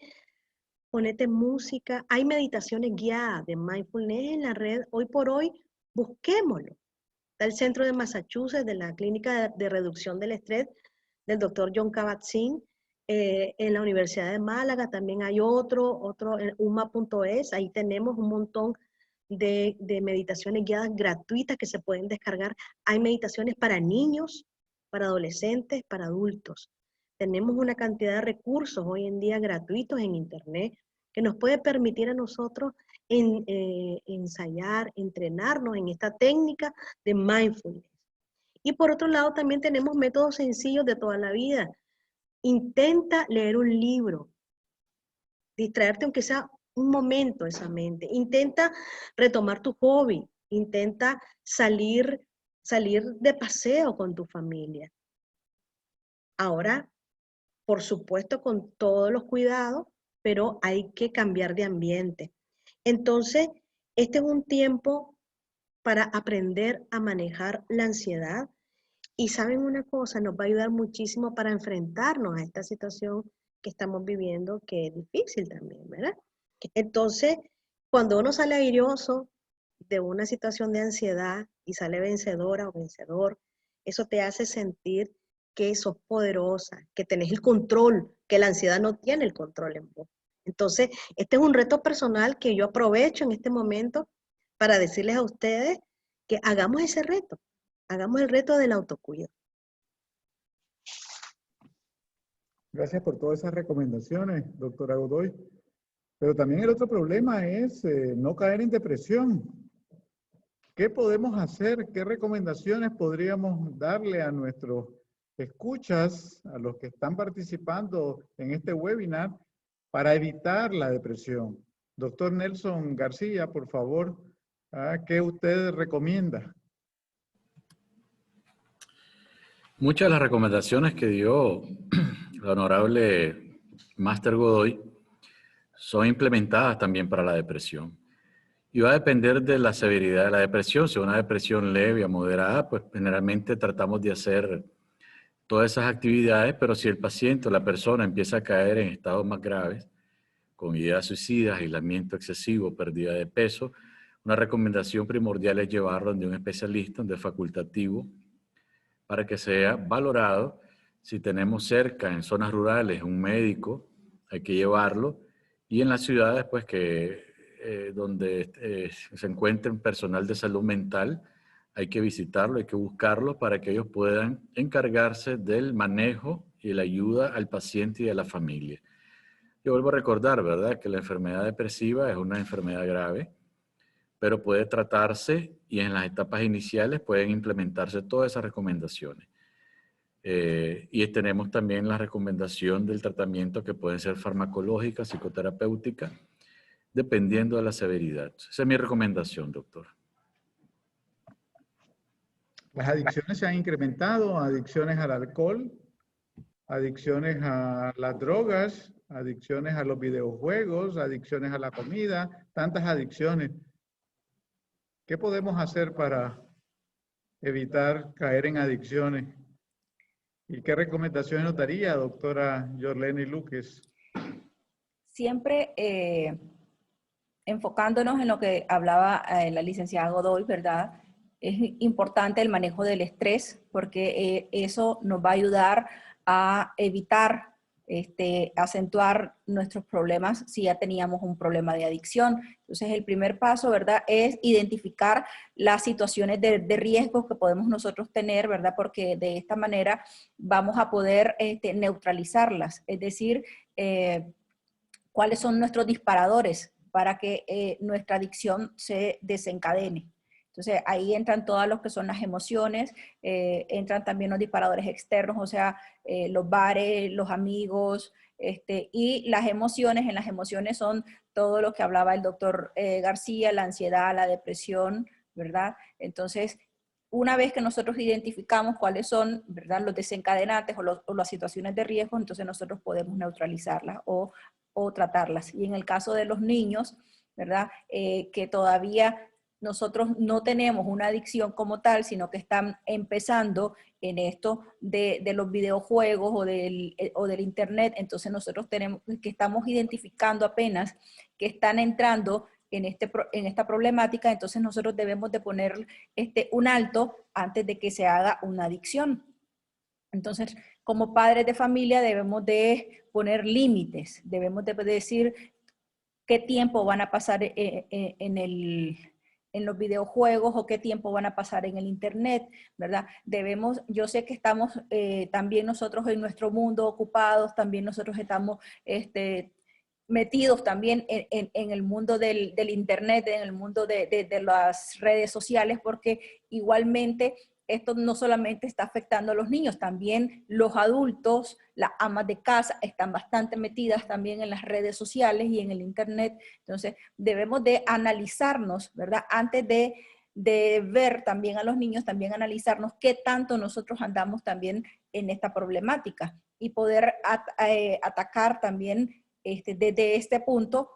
ponete música. Hay meditaciones guiadas de mindfulness en la red. Hoy por hoy, busquémoslo. Está el centro de Massachusetts, de la clínica de reducción del estrés, del doctor John Kabat-Zinn. En la Universidad de Málaga también hay otro en UMA.es. Ahí tenemos un montón de meditaciones guiadas gratuitas que se pueden descargar. Hay meditaciones para niños, para adolescentes, para adultos. Tenemos una cantidad de recursos hoy en día gratuitos en Internet que nos puede permitir a nosotros ensayar, entrenarnos en esta técnica de mindfulness. Y por otro lado, también tenemos métodos sencillos de toda la vida. Intenta leer un libro, distraerte aunque sea un momento esa mente. Intenta retomar tu hobby, intenta salir de paseo con tu familia. Ahora, por supuesto, con todos los cuidados, pero hay que cambiar de ambiente. Entonces, este es un tiempo para aprender a manejar la ansiedad. Y saben una cosa, nos va a ayudar muchísimo para enfrentarnos a esta situación que estamos viviendo, que es difícil también, ¿verdad? Entonces, cuando uno sale airoso de una situación de ansiedad y sale vencedora o vencedor, eso te hace sentir que sos poderosa, que tenés el control, que la ansiedad no tiene el control en vos. Entonces, este es un reto personal que yo aprovecho en este momento para decirles a ustedes que hagamos ese reto, hagamos el reto del autocuidado. Gracias por todas esas recomendaciones, doctora Godoy. Pero también el otro problema es no caer en depresión. ¿Qué podemos hacer? ¿Qué recomendaciones podríamos darle a nuestros escuchas, a los que están participando en este webinar, para evitar la depresión? Doctor Nelson García, por favor, ¿qué usted recomienda? Muchas de las recomendaciones que dio la honorable Máster Godoy son implementadas también para la depresión. Y va a depender de la severidad de la depresión. Si es una depresión leve o moderada, pues generalmente tratamos de hacer todas esas actividades, pero si el paciente o la persona empieza a caer en estados más graves, con ideas suicidas, aislamiento excesivo, pérdida de peso, una recomendación primordial es llevarlo donde un especialista, donde es facultativo, para que sea valorado. Si tenemos cerca, en zonas rurales, un médico, hay que llevarlo. Y en las ciudades, pues donde se encuentre personal de salud mental, hay que visitarlo, hay que buscarlo para que ellos puedan encargarse del manejo y la ayuda al paciente y a la familia. Yo vuelvo a recordar, ¿verdad?, que la enfermedad depresiva es una enfermedad grave, pero puede tratarse y en las etapas iniciales pueden implementarse todas esas recomendaciones. Y tenemos también la recomendación del tratamiento que pueden ser farmacológica, psicoterapéutica, dependiendo de la severidad. Esa es mi recomendación, doctor. Las adicciones se han incrementado, adicciones al alcohol, adicciones a las drogas, adicciones a los videojuegos, adicciones a la comida, tantas adicciones. ¿Qué podemos hacer para evitar caer en adicciones? ¿Y qué recomendaciones nos daría, doctora Yorleni Luques? Siempre enfocándonos en lo que hablaba la licenciada Godoy, ¿verdad? Es importante el manejo del estrés porque eso nos va a ayudar a evitar acentuar nuestros problemas si ya teníamos un problema de adicción. Entonces, el primer paso, ¿verdad?, es identificar las situaciones de riesgo que podemos nosotros tener, ¿verdad?, porque de esta manera vamos a poder neutralizarlas, es decir, cuáles son nuestros disparadores para que nuestra adicción se desencadene. Entonces ahí entran todas lo que son las emociones, entran también los disparadores externos, o sea, los bares, los amigos, y las emociones. En las emociones son todo lo que hablaba el doctor García, la ansiedad, la depresión, ¿verdad? Entonces, una vez que nosotros identificamos cuáles son, ¿verdad?, los desencadenantes o las situaciones de riesgo, entonces nosotros podemos neutralizarlas o tratarlas. Y en el caso de los niños, ¿verdad?, que todavía nosotros no tenemos una adicción como tal, sino que están empezando en esto de los videojuegos o del internet, entonces nosotros tenemos que estamos identificando apenas que están entrando en esta problemática, entonces nosotros debemos de poner un alto antes de que se haga una adicción. Entonces, como padres de familia debemos de poner límites, debemos de decir qué tiempo van a pasar en los videojuegos o qué tiempo van a pasar en el internet, ¿verdad? Yo sé que estamos también nosotros en nuestro mundo ocupados, también nosotros estamos metidos también en el mundo del internet, en el mundo de las redes sociales, porque igualmente esto no solamente está afectando a los niños, también los adultos, las amas de casa están bastante metidas también en las redes sociales y en el internet. Entonces debemos de analizarnos, ¿verdad? Antes de ver también a los niños, también analizarnos qué tanto nosotros andamos también en esta problemática y poder atacar también desde este punto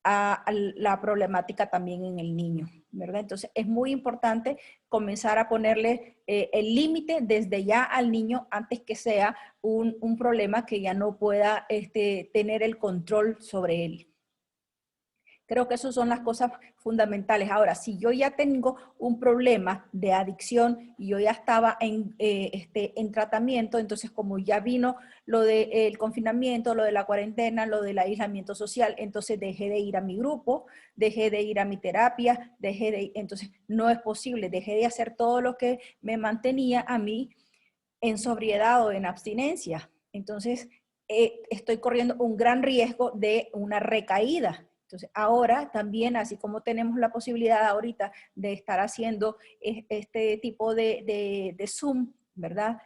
a la problemática también en el niño, ¿verdad? Entonces es muy importante comenzar a ponerle el límite desde ya al niño antes que sea un problema que ya no pueda tener el control sobre él. Creo que esas son las cosas fundamentales. Ahora, si yo ya tengo un problema de adicción y yo ya estaba en tratamiento, entonces como ya vino lo del confinamiento, lo de la cuarentena, lo del aislamiento social, entonces dejé de ir a mi grupo, dejé de ir a mi terapia, entonces no es posible, dejé de hacer todo lo que me mantenía a mí en sobriedad o en abstinencia. Entonces, estoy corriendo un gran riesgo de una recaída. Entonces, ahora también, así como tenemos la posibilidad ahorita de estar haciendo este tipo de Zoom, ¿verdad?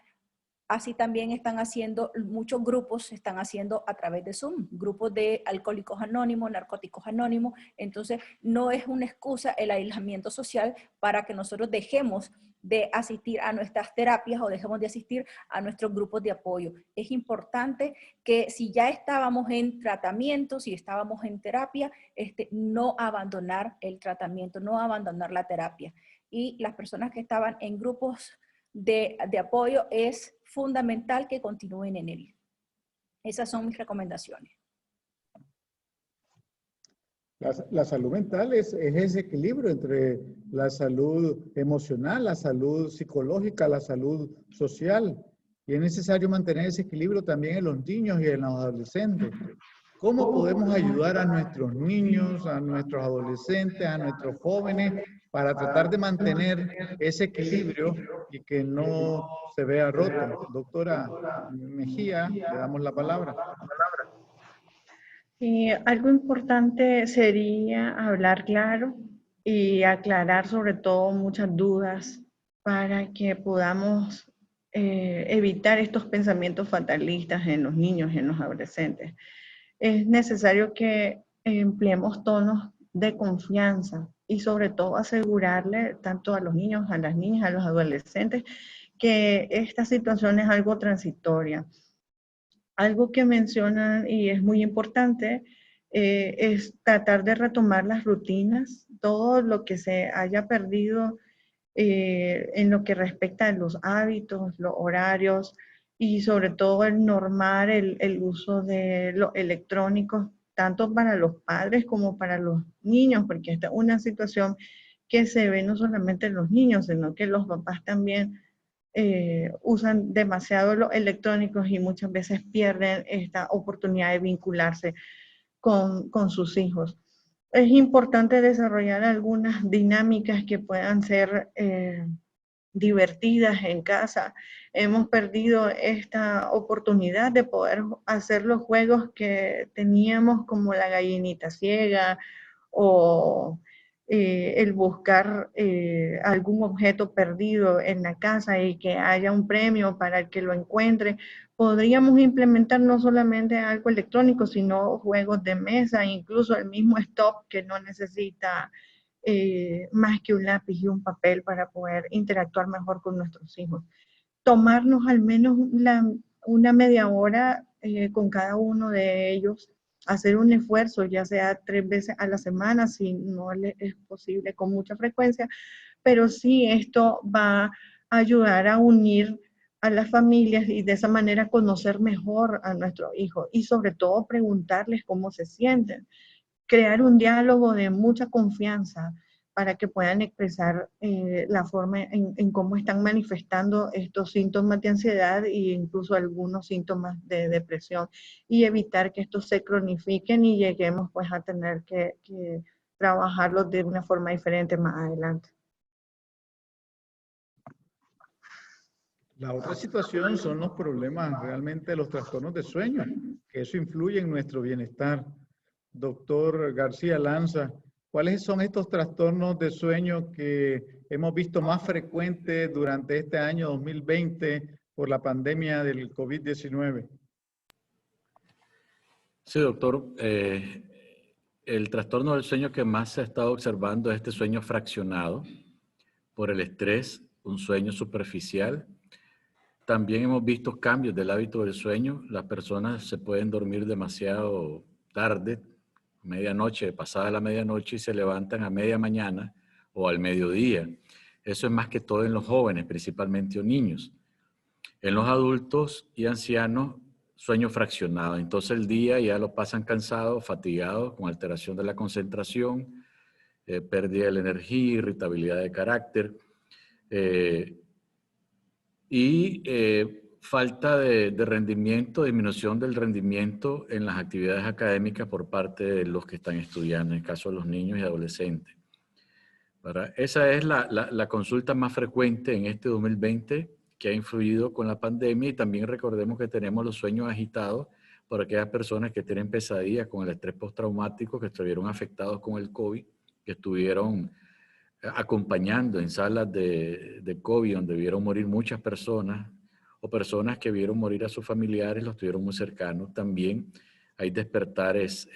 Así también están haciendo, muchos grupos están haciendo a través de Zoom, grupos de alcohólicos anónimos, narcóticos anónimos. Entonces, no es una excusa el aislamiento social para que nosotros dejemos de asistir a nuestras terapias o dejemos de asistir a nuestros grupos de apoyo. Es importante que si ya estábamos en tratamiento, si estábamos en terapia, no abandonar el tratamiento, no abandonar la terapia. Y las personas que estaban en grupos de apoyo es fundamental que continúen en él. Esas son mis recomendaciones. La salud mental es ese equilibrio entre la salud emocional, la salud psicológica, la salud social. Y es necesario mantener ese equilibrio también en los niños y en los adolescentes. ¿Cómo podemos ayudar a nuestros niños, a nuestros adolescentes, a nuestros jóvenes para tratar de mantener ese equilibrio y que no se vea roto? Doctora Mejía, le damos la palabra. Y algo importante sería hablar claro y aclarar sobre todo muchas dudas para que podamos evitar estos pensamientos fatalistas en los niños y en los adolescentes. Es necesario que empleemos tonos de confianza y sobre todo asegurarle tanto a los niños, a las niñas, a los adolescentes que esta situación es algo transitoria. Algo que mencionan y es muy importante es tratar de retomar las rutinas, todo lo que se haya perdido en lo que respecta a los hábitos, los horarios y sobre todo el normar el uso de los electrónicos, tanto para los padres como para los niños, porque esta es una situación que se ve no solamente en los niños, sino que los papás también usan demasiado los electrónicos y muchas veces pierden esta oportunidad de vincularse con sus hijos. Es importante desarrollar algunas dinámicas que puedan ser divertidas en casa. Hemos perdido esta oportunidad de poder hacer los juegos que teníamos como la gallinita ciega o el buscar algún objeto perdido en la casa y que haya un premio para el que lo encuentre. Podríamos implementar no solamente algo electrónico, sino juegos de mesa, incluso el mismo stop que no necesita más que un lápiz y un papel para poder interactuar mejor con nuestros hijos. Tomarnos al menos una media hora con cada uno de ellos, hacer un esfuerzo, ya sea 3 veces a la semana, si no es posible con mucha frecuencia, pero sí esto va a ayudar a unir a las familias y de esa manera conocer mejor a nuestros hijos y sobre todo preguntarles cómo se sienten. Crear un diálogo de mucha confianza para que puedan expresar la forma en cómo están manifestando estos síntomas de ansiedad e incluso algunos síntomas de depresión y evitar que estos se cronifiquen y lleguemos pues a tener que trabajarlos de una forma diferente más adelante. La otra situación son los problemas realmente de los trastornos de sueño, que eso influye en nuestro bienestar. Doctor García Lanza, ¿cuáles son estos trastornos de sueño que hemos visto más frecuentes durante este año 2020 por la pandemia del COVID-19? Sí, doctor. El trastorno del sueño que más se ha estado observando es este sueño fraccionado por el estrés, un sueño superficial. También hemos visto cambios del hábito del sueño. Las personas se pueden dormir demasiado tarde, medianoche, pasada la medianoche, y se levantan a media mañana o al mediodía. Eso es más que todo en los jóvenes, principalmente o niños. En los adultos y ancianos, sueño fraccionado. Entonces el día ya lo pasan cansados, fatigados, con alteración de la concentración, pérdida de la energía, irritabilidad de carácter falta de rendimiento, disminución del rendimiento en las actividades académicas por parte de los que están estudiando, en el caso de los niños y adolescentes. Esa es la consulta más frecuente en este 2020 que ha influido con la pandemia, y también recordemos que tenemos los sueños agitados por aquellas personas que tienen pesadillas con el estrés postraumático, que estuvieron afectados con el COVID, que estuvieron acompañando en salas de COVID donde vieron morir muchas personas, o personas que vieron morir a sus familiares, los tuvieron muy cercanos. También hay despertares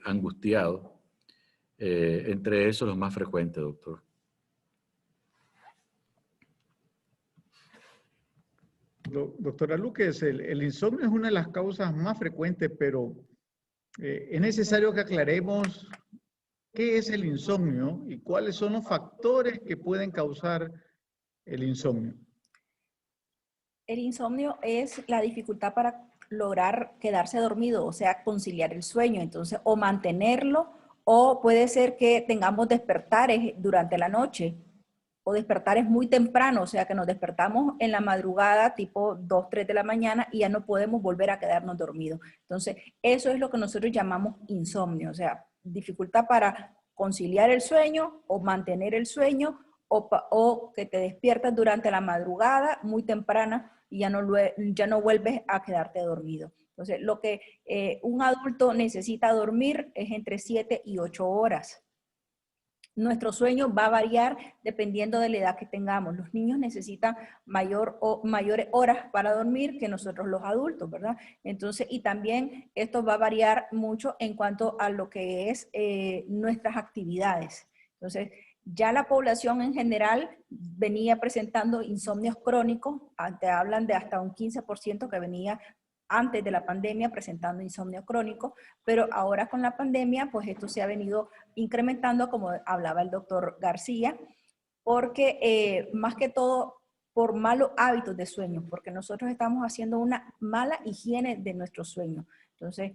angustiados, entre esos los más frecuentes, doctor. Doctora Luques, el insomnio es una de las causas más frecuentes, pero es necesario que aclaremos qué es el insomnio y cuáles son los factores que pueden causar el insomnio. El insomnio es la dificultad para lograr quedarse dormido, o sea, conciliar el sueño, entonces, o mantenerlo, o puede ser que tengamos despertares durante la noche, o despertares muy temprano, o sea, que nos despertamos en la madrugada, tipo 2, 3 de la mañana, y ya no podemos volver a quedarnos dormidos. Entonces, eso es lo que nosotros llamamos insomnio, o sea, dificultad para conciliar el sueño o mantener el sueño, o que te despiertas durante la madrugada muy temprana y ya no vuelves a quedarte dormido. Entonces, lo que un adulto necesita dormir es entre 7 y 8 horas. Nuestro sueño va a variar dependiendo de la edad que tengamos. Los niños necesitan mayores horas para dormir que nosotros los adultos, ¿verdad? Entonces, y también esto va a variar mucho en cuanto a lo que es nuestras actividades. Entonces, ya la población en general venía presentando insomnios crónicos, te hablan de hasta un 15% que venía antes de la pandemia presentando insomnio crónico, pero ahora con la pandemia, pues esto se ha venido incrementando, como hablaba el doctor García, porque más que todo por malos hábitos de sueño, porque nosotros estamos haciendo una mala higiene de nuestro sueño. Entonces,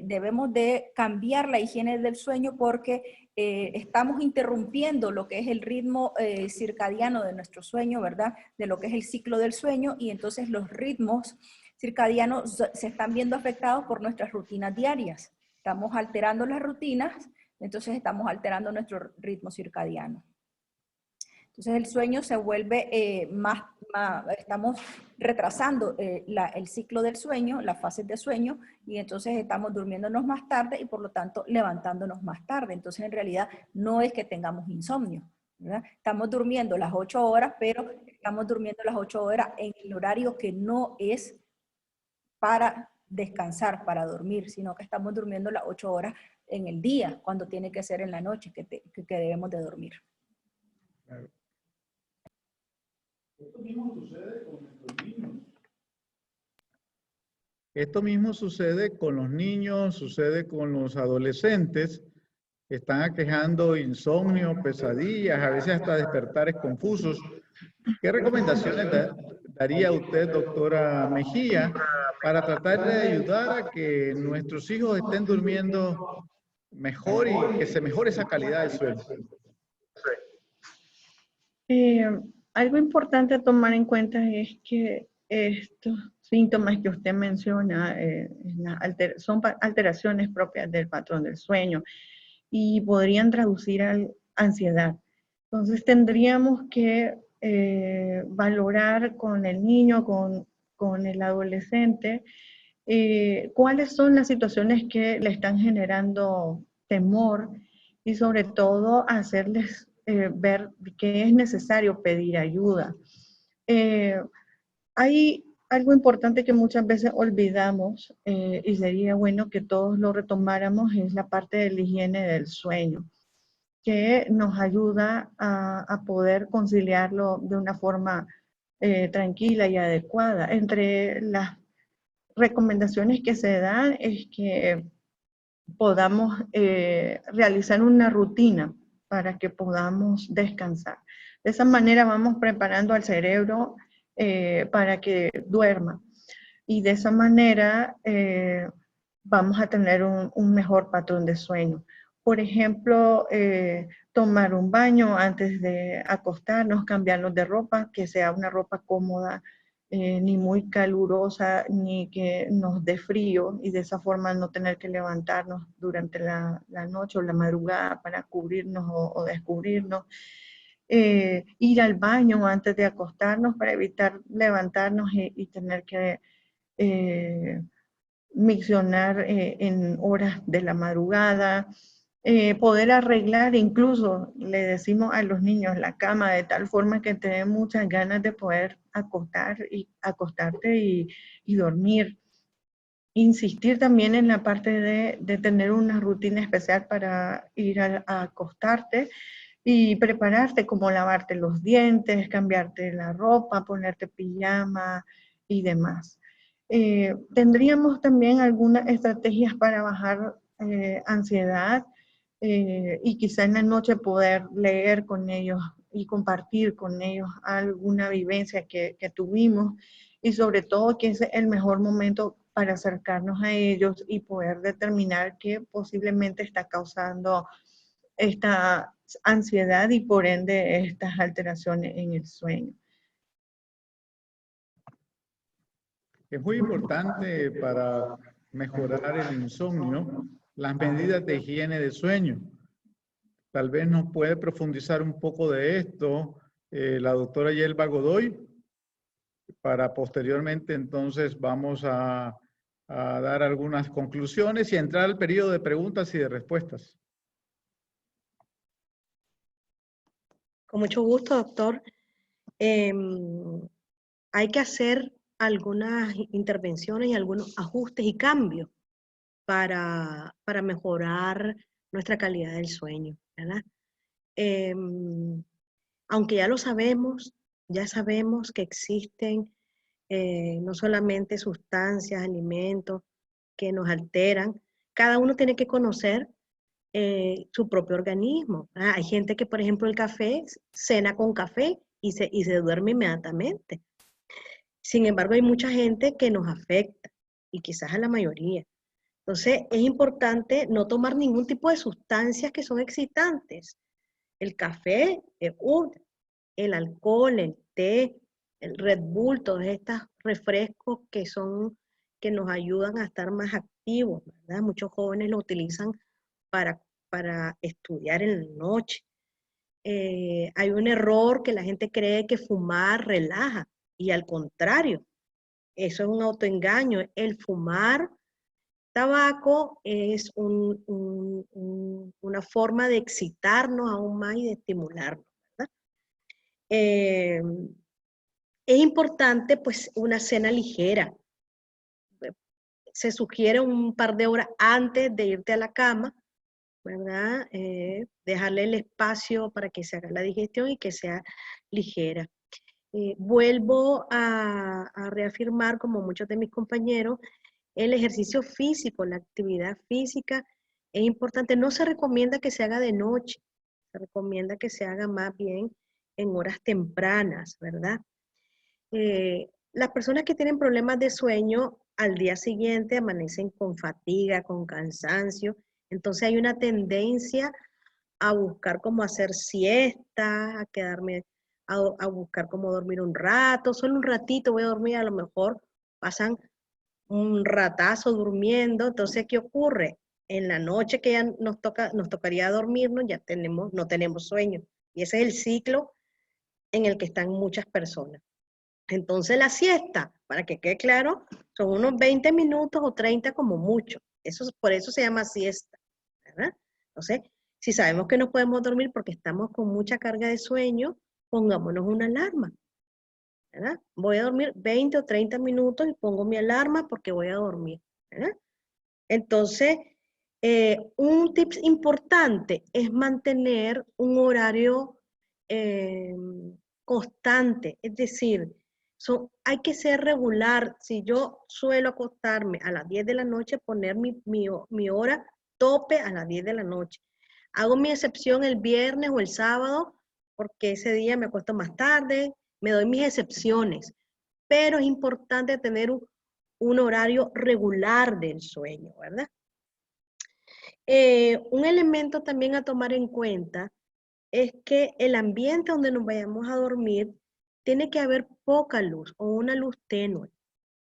debemos de cambiar la higiene del sueño porque estamos interrumpiendo lo que es el ritmo circadiano de nuestro sueño, ¿verdad? De lo que es el ciclo del sueño, y entonces los ritmos circadianos se están viendo afectados por nuestras rutinas diarias. Estamos alterando las rutinas, entonces estamos alterando nuestro ritmo circadiano. Entonces el sueño se vuelve estamos retrasando el ciclo del sueño, las fases de sueño, y entonces estamos durmiéndonos más tarde y por lo tanto levantándonos más tarde. Entonces en realidad no es que tengamos insomnio, ¿verdad? Estamos durmiendo las 8 horas, pero estamos durmiendo las 8 horas en el horario que no es para descansar, para dormir, sino que estamos durmiendo las 8 horas en el día, cuando tiene que ser en la noche que debemos de dormir. Claro. Esto mismo sucede con nuestros niños. Esto mismo sucede con los niños, sucede con los adolescentes, que están aquejando insomnio, pesadillas, a veces hasta despertares confusos. ¿Qué recomendaciones daría usted, doctora Mejía, para tratar de ayudar a que nuestros hijos estén durmiendo mejor y que se mejore esa calidad del sueño? Algo importante a tomar en cuenta es que estos síntomas que usted menciona son alteraciones propias del patrón del sueño y podrían traducir a ansiedad. Entonces tendríamos que valorar con el niño, con el adolescente, cuáles son las situaciones que le están generando temor y sobre todo hacerles ver que es necesario pedir ayuda. Hay algo importante que muchas veces olvidamos y sería bueno que todos lo retomáramos, es la parte de la higiene del sueño, que nos ayuda a poder conciliarlo de una forma tranquila y adecuada. Entre las recomendaciones que se dan es que podamos realizar una rutina para que podamos descansar. De esa manera vamos preparando al cerebro para que duerma y de esa manera vamos a tener un mejor patrón de sueño. Por ejemplo, tomar un baño antes de acostarnos, cambiarnos de ropa, que sea una ropa cómoda, ni muy calurosa, ni que nos dé frío, y de esa forma no tener que levantarnos durante la noche o la madrugada para cubrirnos o descubrirnos. Ir al baño antes de acostarnos para evitar levantarnos y tener que miccionar en horas de la madrugada. Poder arreglar, incluso le decimos a los niños, la cama de tal forma que te den muchas ganas de poder acostarte y dormir. Insistir también en la parte de tener una rutina especial para ir a acostarte y prepararte, como lavarte los dientes, cambiarte la ropa, ponerte pijama y demás. Tendríamos también algunas estrategias para bajar ansiedad y quizá en la noche poder leer con ellos y compartir con ellos alguna vivencia que tuvimos y sobre todo que es el mejor momento para acercarnos a ellos y poder determinar qué posiblemente está causando esta ansiedad y por ende estas alteraciones en el sueño. Es muy importante para mejorar el insomnio las medidas de higiene de sueño. Tal vez nos puede profundizar un poco de esto la doctora Yelva Godoy, para posteriormente entonces vamos a dar algunas conclusiones y entrar al periodo de preguntas y de respuestas. Con mucho gusto, doctor. Hay que hacer algunas intervenciones y algunos ajustes y cambios para mejorar nuestra calidad del sueño, ¿verdad? Aunque ya lo sabemos, ya sabemos que existen no solamente sustancias, alimentos que nos alteran, cada uno tiene que conocer su propio organismo. Hay gente que, por ejemplo, el café, cena con café y se duerme inmediatamente. Sin embargo, hay mucha gente que nos afecta y quizás a la mayoría. Entonces, es importante no tomar ningún tipo de sustancias que son excitantes. El café, el alcohol, el té, el Red Bull, todos estos refrescos que nos ayudan a estar más activos, ¿verdad? Muchos jóvenes lo utilizan para estudiar en la noche. hay un error que la gente cree que fumar relaja, y al contrario, eso es un autoengaño. El fumar tabaco es una forma de excitarnos aún más y de estimularnos, ¿verdad? Es importante, pues, una cena ligera. Se sugiere un par de horas antes de irte a la cama, ¿verdad? Dejarle el espacio para que se haga la digestión y que sea ligera. Vuelvo a reafirmar, como muchos de mis compañeros, el ejercicio físico, la actividad física es importante. No se recomienda que se haga de noche, se recomienda que se haga más bien en horas tempranas, ¿verdad? Las personas que tienen problemas de sueño al día siguiente amanecen con fatiga, con cansancio, entonces hay una tendencia a buscar cómo hacer siesta, a quedarme, a buscar cómo dormir un rato, solo un ratito voy a dormir, a lo mejor pasan un ratazo durmiendo. Entonces, ¿qué ocurre? En la noche que ya nos tocaría dormirnos, no tenemos sueño. Y ese es el ciclo en el que están muchas personas. Entonces, la siesta, para que quede claro, son unos 20 minutos o 30 como mucho. Por eso se llama siesta, ¿verdad? Entonces, si sabemos que no podemos dormir porque estamos con mucha carga de sueño, pongámonos una alarma, ¿verdad? Voy a dormir 20 o 30 minutos y pongo mi alarma porque voy a dormir, ¿verdad? Entonces, un tip importante es mantener un horario constante, es decir, hay que ser regular. Si yo suelo acostarme a las 10 de la noche, poner mi hora tope a las 10 de la noche. Hago mi excepción el viernes o el sábado, porque ese día me acuesto más tarde, me doy mis excepciones, pero es importante tener un horario regular del sueño, ¿verdad? Un elemento también a tomar en cuenta es que el ambiente donde nos vayamos a dormir tiene que haber poca luz o una luz tenue,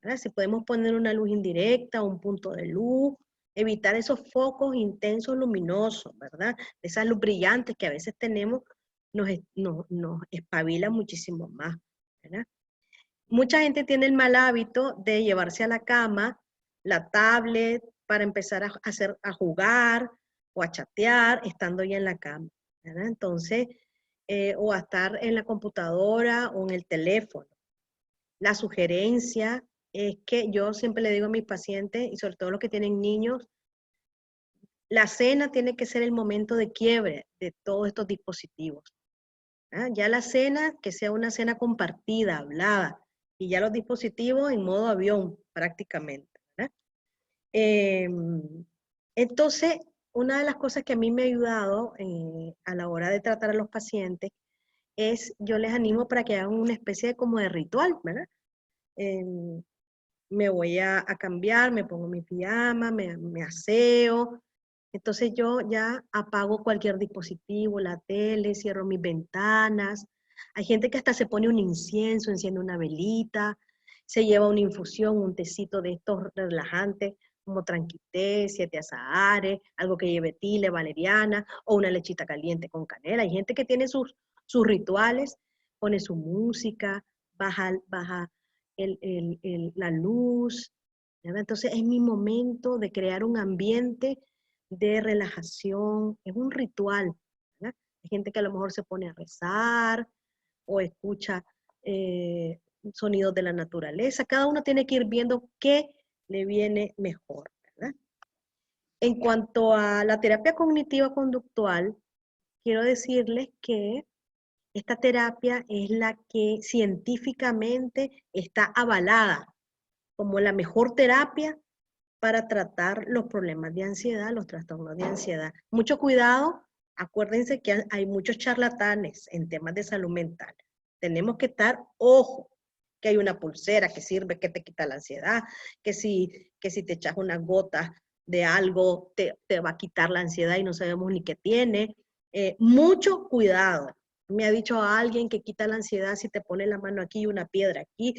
¿verdad? Si podemos poner una luz indirecta, un punto de luz, evitar esos focos intensos luminosos, ¿verdad? Esas luz brillantes que a veces tenemos nos espabila muchísimo más, ¿verdad? Mucha gente tiene el mal hábito de llevarse a la cama la tablet para empezar a jugar o a chatear estando ya en la cama, ¿verdad? Entonces, o a estar en la computadora o en el teléfono. La sugerencia es que yo siempre le digo a mis pacientes, y sobre todo los que tienen niños, la cena tiene que ser el momento de quiebre de todos estos dispositivos. ¿Ah? Ya la cena, que sea una cena compartida, hablada, y ya los dispositivos en modo avión prácticamente, ¿verdad? Entonces, una de las cosas que a mí me ha ayudado a la hora de tratar a los pacientes es, yo les animo para que hagan una especie de como de ritual, ¿verdad? Me voy a cambiar, me pongo mi pijama, me aseo. Entonces yo ya apago cualquier dispositivo, la tele, cierro mis ventanas. Hay gente que hasta se pone un incienso, enciende una velita, se lleva una infusión, un tecito de estos relajantes, como tranquité, 7 azahares, algo que lleve tile, valeriana, o una lechita caliente con canela. Hay gente que tiene sus rituales, pone su música, baja la luz, ¿verdad? Entonces es mi momento de crear un ambiente de relajación, es un ritual, ¿verdad? Hay gente que a lo mejor se pone a rezar o escucha sonidos de la naturaleza. Cada uno tiene que ir viendo qué le viene mejor, ¿verdad? En cuanto a la terapia cognitiva conductual, quiero decirles que esta terapia es la que científicamente está avalada como la mejor terapia para tratar los problemas de ansiedad, los trastornos de ansiedad. Mucho cuidado, acuérdense que hay muchos charlatanes en temas de salud mental. Tenemos que estar ojo, que hay una pulsera que sirve, que te quita la ansiedad, que si te echas unas gotas de algo te va a quitar la ansiedad y no sabemos ni qué tiene. Mucho cuidado. Me ha dicho a alguien que quita la ansiedad si te pone la mano aquí y una piedra aquí,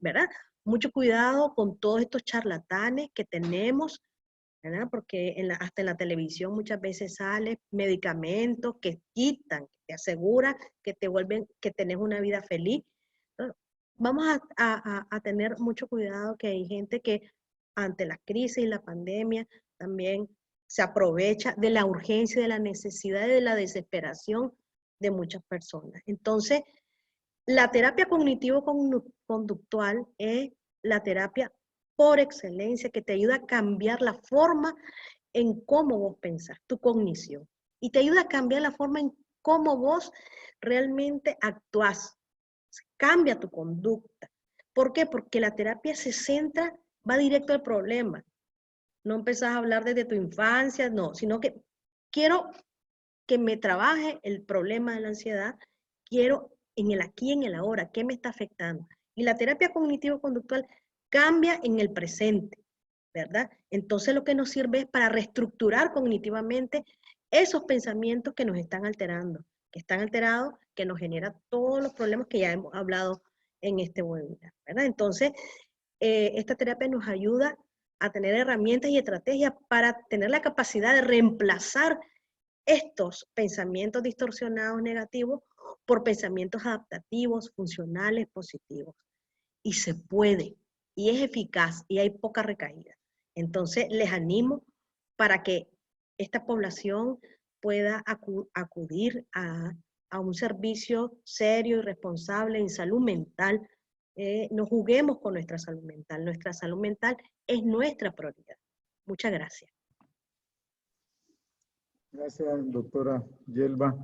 ¿verdad? Mucho cuidado con todos estos charlatanes que tenemos, ¿verdad? Porque hasta en la televisión muchas veces sale medicamentos que quitan, que te aseguran que te vuelven, que tenés una vida feliz. Entonces, vamos a tener mucho cuidado, que hay gente que ante la crisis y la pandemia también se aprovecha de la urgencia, de la necesidad y de la desesperación de muchas personas. Entonces, la terapia cognitivo-conductual es la terapia por excelencia que te ayuda a cambiar la forma en cómo vos pensás, tu cognición. Y te ayuda a cambiar la forma en cómo vos realmente actuás. Cambia tu conducta. ¿Por qué? Porque la terapia se centra, va directo al problema. No empezás a hablar desde tu infancia, no, sino que quiero que me trabaje el problema de la ansiedad, quiero en el aquí, en el ahora, ¿qué me está afectando? Y la terapia cognitivo-conductual cambia en el presente, ¿verdad? Entonces lo que nos sirve es para reestructurar cognitivamente esos pensamientos que nos están alterando, que están alterados, que nos generan todos los problemas que ya hemos hablado en este webinar, ¿verdad? Entonces, esta terapia nos ayuda a tener herramientas y estrategias para tener la capacidad de reemplazar estos pensamientos distorsionados negativos por pensamientos adaptativos, funcionales, positivos. Y se puede, y es eficaz, y hay poca recaída. Entonces, les animo para que esta población pueda acudir a un servicio serio y responsable en salud mental. No juguemos con nuestra salud mental. Nuestra salud mental es nuestra prioridad. Muchas gracias. Gracias, doctora Yelva.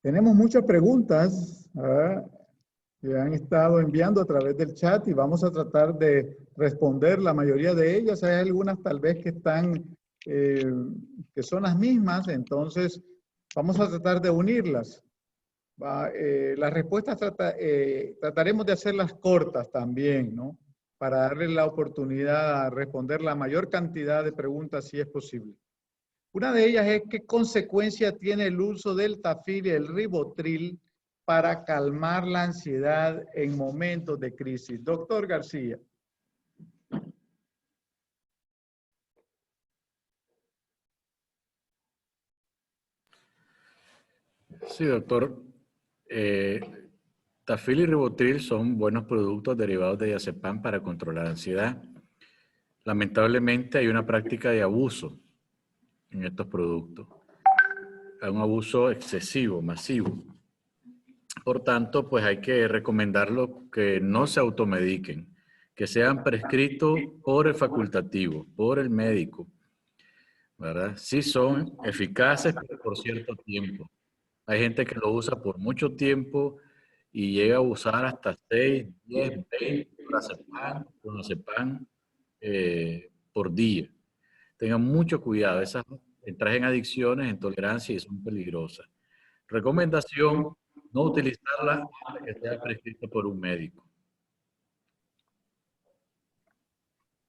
Tenemos muchas preguntas que han estado enviando a través del chat y vamos a tratar de responder la mayoría de ellas. Hay algunas tal vez que están, que son las mismas, entonces vamos a tratar de unirlas. Las respuestas trataremos de hacerlas cortas también, ¿no? Para darle la oportunidad a responder la mayor cantidad de preguntas si es posible. Una de ellas es ¿qué consecuencia tiene el uso del Tafil y el Ribotril para calmar la ansiedad en momentos de crisis? Doctor García. Sí, doctor. Tafil y Ribotril son buenos productos derivados de diazepam para controlar la ansiedad. Lamentablemente hay una práctica de abuso en estos productos. Hay un abuso excesivo, masivo. Por tanto, pues hay que recomendarlo que no se automediquen, que sean prescritos por el facultativo, por el médico, ¿verdad? Sí son eficaces, pero por cierto tiempo. Hay gente que lo usa por mucho tiempo y llega a usar hasta 6, 10, 20 clonazepam por día. Tengan mucho cuidado, esas entran en adicciones, en tolerancia y son peligrosas. Recomendación, no utilizarla hasta que sea prescrita por un médico.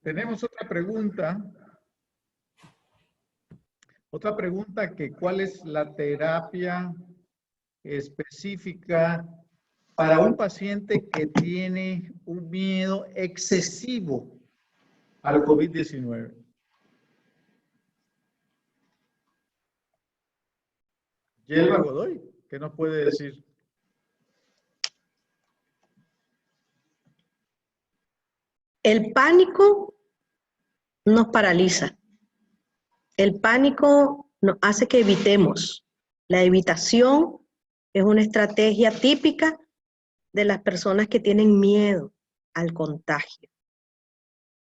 Tenemos otra pregunta. Otra pregunta que ¿cuál es la terapia específica para un paciente que tiene un miedo excesivo al COVID-19? Yelva Godoy, ¿qué nos puede decir? El pánico nos paraliza. El pánico nos hace que evitemos. La evitación es una estrategia típica de las personas que tienen miedo al contagio.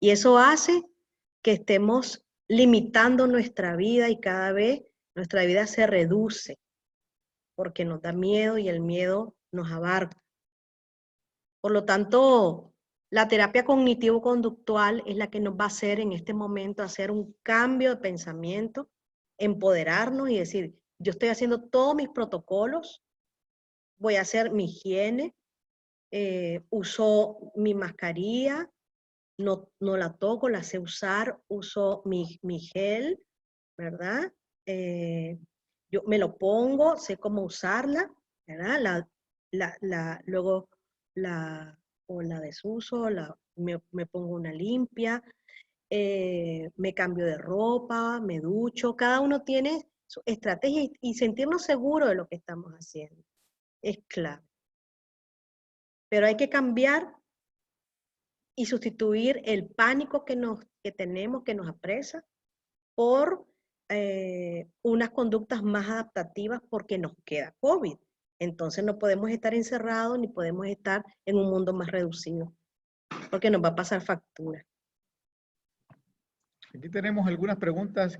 Y eso hace que estemos limitando nuestra vida y cada vez nuestra vida se reduce porque nos da miedo y el miedo nos abarca. Por lo tanto, la terapia cognitivo-conductual es la que nos va a hacer en este momento hacer un cambio de pensamiento, empoderarnos y decir, yo estoy haciendo todos mis protocolos, voy a hacer mi higiene, uso mi mascarilla, no la toco, la sé usar, uso mi gel, ¿verdad? Yo me lo pongo, sé cómo usarla, ¿verdad? Luego la o la desuso, me pongo una limpia, me cambio de ropa, me ducho. Cada uno tiene su estrategia y sentirnos seguros de lo que estamos haciendo. Es clave. Pero hay que cambiar y sustituir el pánico que tenemos, que nos apresa, por unas conductas más adaptativas porque nos queda COVID. Entonces no podemos estar encerrados ni podemos estar en un mundo más reducido, porque nos va a pasar factura. Aquí tenemos algunas preguntas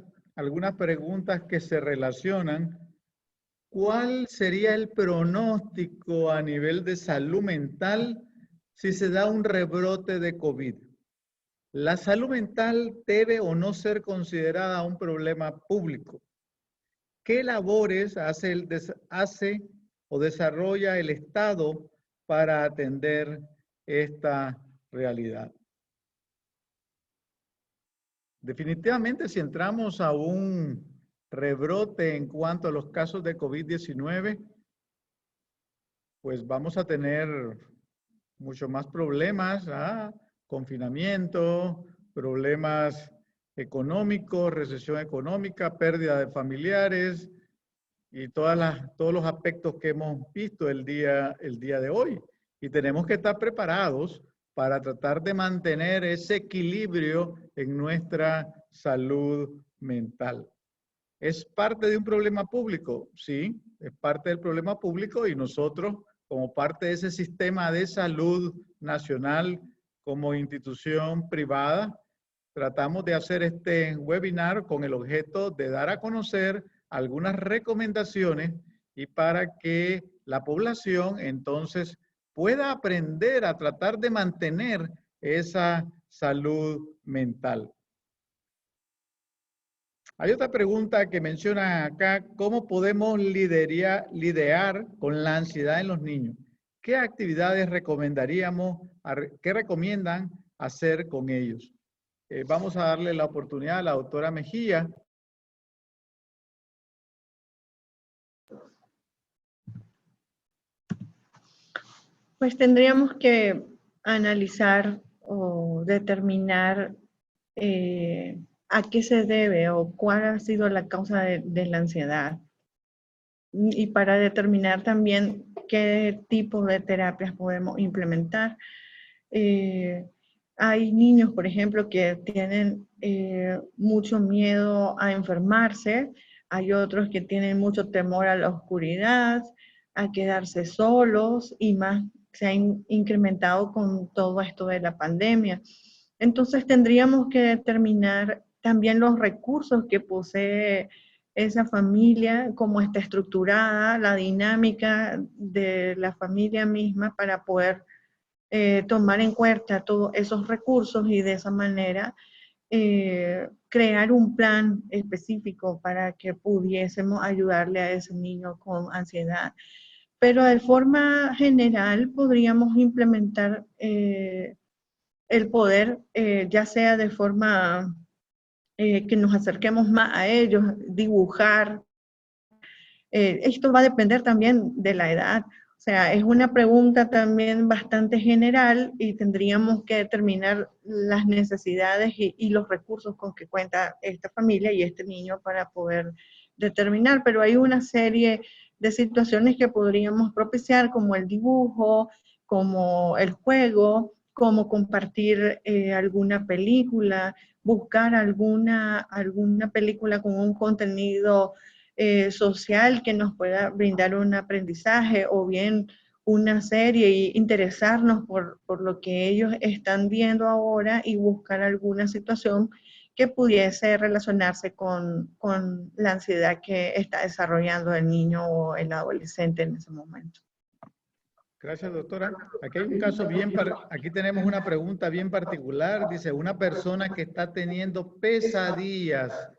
que se relacionan. ¿Cuál sería el pronóstico a nivel de salud mental si se da un rebrote de COVID? ¿La salud mental debe o no ser considerada un problema público? ¿Qué labores hace o desarrolla el Estado para atender esta realidad? Definitivamente, si entramos a un rebrote en cuanto a los casos de COVID-19, pues vamos a tener mucho más problemas, confinamiento, problemas económicos, recesión económica, pérdida de familiares y todos los aspectos que hemos visto el día de hoy. Y tenemos que estar preparados para tratar de mantener ese equilibrio en nuestra salud mental. ¿Es parte de un problema público? Sí, es parte del problema público y nosotros, como parte de ese sistema de salud nacional, como institución privada, tratamos de hacer este webinar con el objeto de dar a conocer algunas recomendaciones y para que la población entonces pueda aprender a tratar de mantener esa salud mental. Hay otra pregunta que menciona acá, ¿cómo podemos lidiar con la ansiedad en los niños? ¿Qué actividades qué recomiendan hacer con ellos? Vamos a darle la oportunidad a la doctora Mejía. Pues tendríamos que analizar o determinar a qué se debe o cuál ha sido la causa de la ansiedad. Y para determinar también qué tipo de terapias podemos implementar. Hay niños, por ejemplo, que tienen mucho miedo a enfermarse, hay otros que tienen mucho temor a la oscuridad, a quedarse solos y más se ha incrementado con todo esto de la pandemia. Entonces tendríamos que determinar también los recursos que posee esa familia, cómo está estructurada, la dinámica de la familia misma para poder tomar en cuenta todos esos recursos y de esa manera crear un plan específico para que pudiésemos ayudarle a ese niño con ansiedad. Pero de forma general podríamos implementar el poder, ya sea de forma que nos acerquemos más a ellos, dibujar. Esto va a depender también de la edad. O sea, es una pregunta también bastante general y tendríamos que determinar las necesidades y los recursos con que cuenta esta familia y este niño para poder determinar. Pero hay una serie de situaciones que podríamos propiciar, como el dibujo, como el juego, como compartir alguna película, buscar alguna película con un contenido social que nos pueda brindar un aprendizaje o bien una serie y interesarnos por lo que ellos están viendo ahora y buscar alguna situación que pudiese relacionarse con la ansiedad que está desarrollando el niño o el adolescente en ese momento. Gracias, doctora. Aquí hay un caso aquí tenemos una pregunta bien particular. Dice, una persona que está teniendo pesadillas,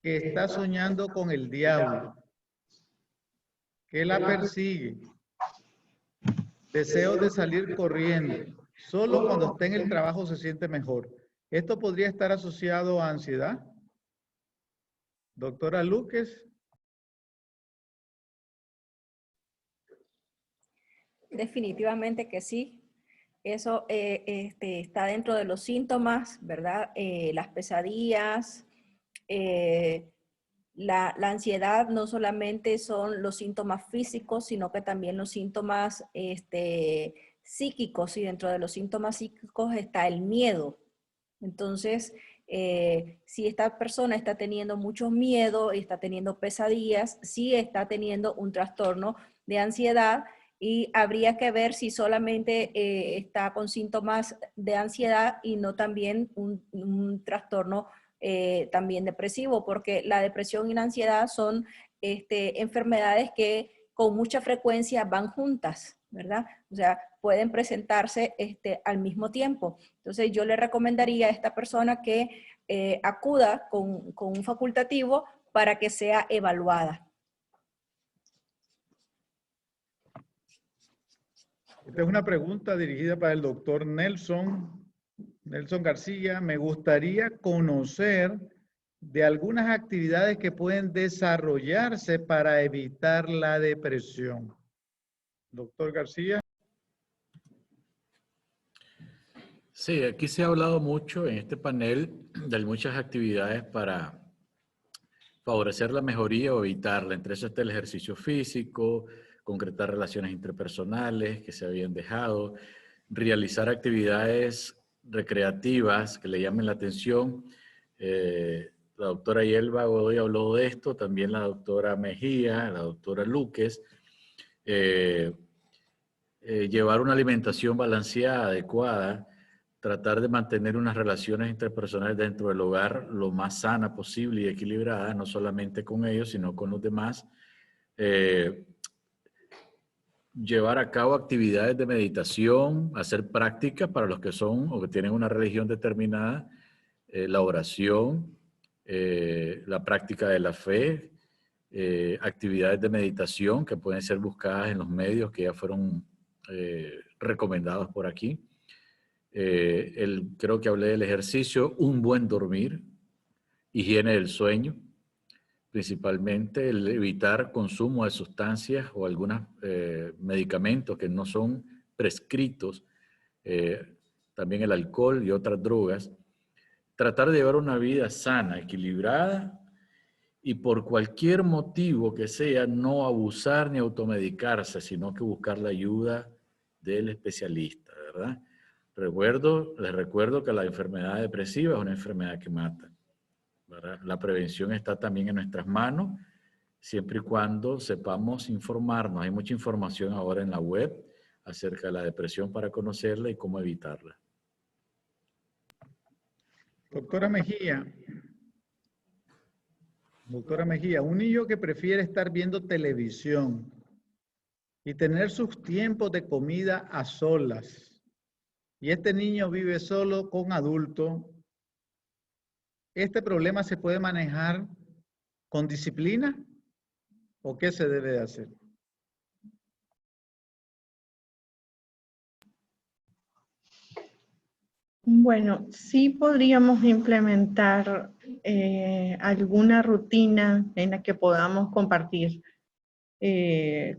que está soñando con el diablo, que la persigue, deseo de salir corriendo, solo cuando está en el trabajo se siente mejor. ¿Esto podría estar asociado a ansiedad? Doctora Luques. Definitivamente que sí. Eso está dentro de los síntomas, ¿verdad? Las pesadillas, la ansiedad no solamente son los síntomas físicos, sino que también los síntomas psíquicos, y dentro de los síntomas psíquicos está el miedo. Entonces, si esta persona está teniendo mucho miedo, está teniendo pesadillas, sí está teniendo un trastorno de ansiedad, y habría que ver si solamente está con síntomas de ansiedad y no también un trastorno también depresivo, porque la depresión y la ansiedad son enfermedades que con mucha frecuencia van juntas, ¿verdad? O sea, pueden presentarse al mismo tiempo. Entonces, yo le recomendaría a esta persona que acuda con un facultativo para que sea evaluada. Esta es una pregunta dirigida para el doctor Nelson García. Me gustaría conocer de algunas actividades que pueden desarrollarse para evitar la depresión. Doctor García. Sí, aquí se ha hablado mucho en este panel de muchas actividades para favorecer la mejoría o evitarla. Entre eso está el ejercicio físico, concretar relaciones interpersonales que se habían dejado, realizar actividades recreativas que le llamen la atención. La doctora Yelva Godoy habló de esto, también la doctora Mejía, la doctora Luques. Llevar una alimentación balanceada, adecuada, tratar de mantener unas relaciones interpersonales dentro del hogar lo más sana posible y equilibrada, no solamente con ellos, sino con los demás. Llevar a cabo actividades de meditación, hacer práctica para los que son o que tienen una religión determinada, la oración, la práctica de la fe, actividades de meditación que pueden ser buscadas en los medios que ya fueron recomendados por aquí. Creo que hablé del ejercicio, un buen dormir, higiene del sueño, principalmente el evitar consumo de sustancias o algunos medicamentos que no son prescritos, también el alcohol y otras drogas. Tratar de llevar una vida sana, equilibrada, y por cualquier motivo que sea, no abusar ni automedicarse, sino que buscar la ayuda del especialista, ¿verdad? Les recuerdo que la enfermedad depresiva es una enfermedad que mata, ¿verdad? La prevención está también en nuestras manos, siempre y cuando sepamos informarnos. Hay mucha información ahora en la web acerca de la depresión para conocerla y cómo evitarla. Doctora Mejía. Doctora Mejía, un niño que prefiere estar viendo televisión y tener sus tiempos de comida a solas, y este niño vive solo con adulto, ¿este problema se puede manejar con disciplina o qué se debe de hacer? Bueno, sí podríamos implementar alguna rutina en la que podamos compartir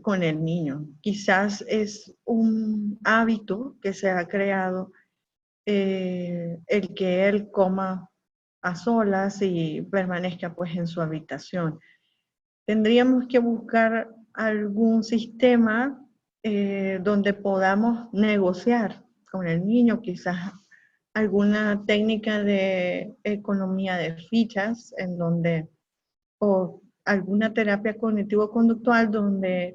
con el niño. Quizás es un hábito que se ha creado el que él coma a solas y permanezca pues en su habitación. Tendríamos que buscar algún sistema donde podamos negociar con el niño, quizás alguna técnica de economía de fichas en donde, o alguna terapia cognitivo-conductual donde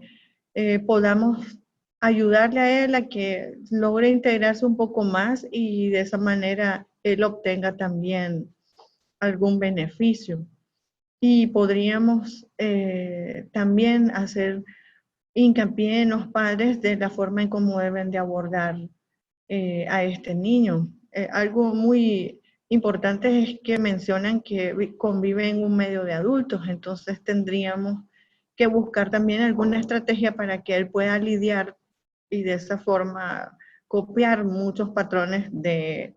podamos ayudarle a él a que logre integrarse un poco más y de esa manera él obtenga también algún beneficio. Y podríamos también hacer hincapié en los padres de la forma en cómo deben de abordar a este niño. Algo muy importante es que mencionan que convive en un medio de adultos, entonces tendríamos que buscar también alguna estrategia para que él pueda lidiar y de esa forma copiar muchos patrones de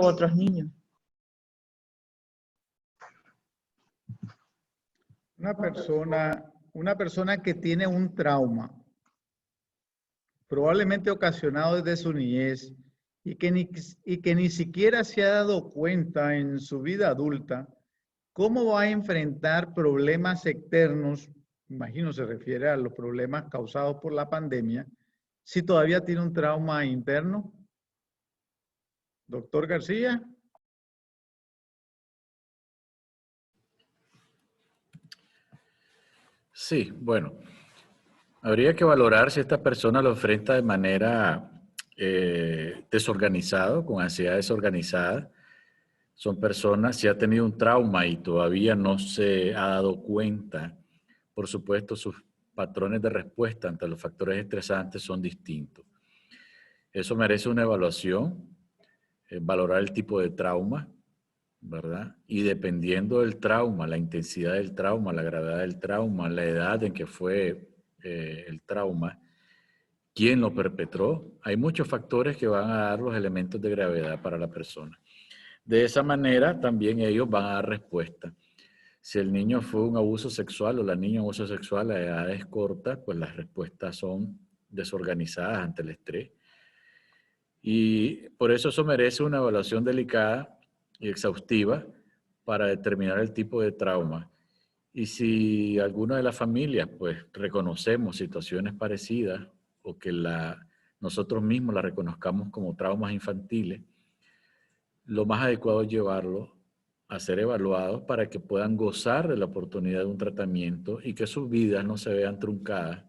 otros niños. Una persona que tiene un trauma probablemente ocasionado desde su niñez, y que ni siquiera se ha dado cuenta en su vida adulta, ¿cómo va a enfrentar problemas externos? Imagino se refiere a los problemas causados por la pandemia, si todavía tiene un trauma interno. Doctor García. Sí, bueno, habría que valorar si esta persona lo enfrenta de manera desorganizada, con ansiedad desorganizada. Son personas, si ha tenido un trauma y todavía no se ha dado cuenta, por supuesto, sus patrones de respuesta ante los factores estresantes son distintos. Eso merece una evaluación, valorar el tipo de trauma, ¿verdad? Y dependiendo del trauma, la intensidad del trauma, la gravedad del trauma, la edad en que fue el trauma, quién lo perpetró, hay muchos factores que van a dar los elementos de gravedad para la persona. De esa manera también ellos van a dar respuesta. Si el niño fue un abuso sexual o la niña un abuso sexual a edades cortas, pues las respuestas son desorganizadas ante el estrés. Y por eso merece una evaluación delicada y exhaustiva para determinar el tipo de trauma. Y si alguna de las familias, pues, reconocemos situaciones parecidas o que nosotros mismos la reconozcamos como traumas infantiles, lo más adecuado es llevarlo a ser evaluados para que puedan gozar de la oportunidad de un tratamiento y que sus vidas no se vean truncadas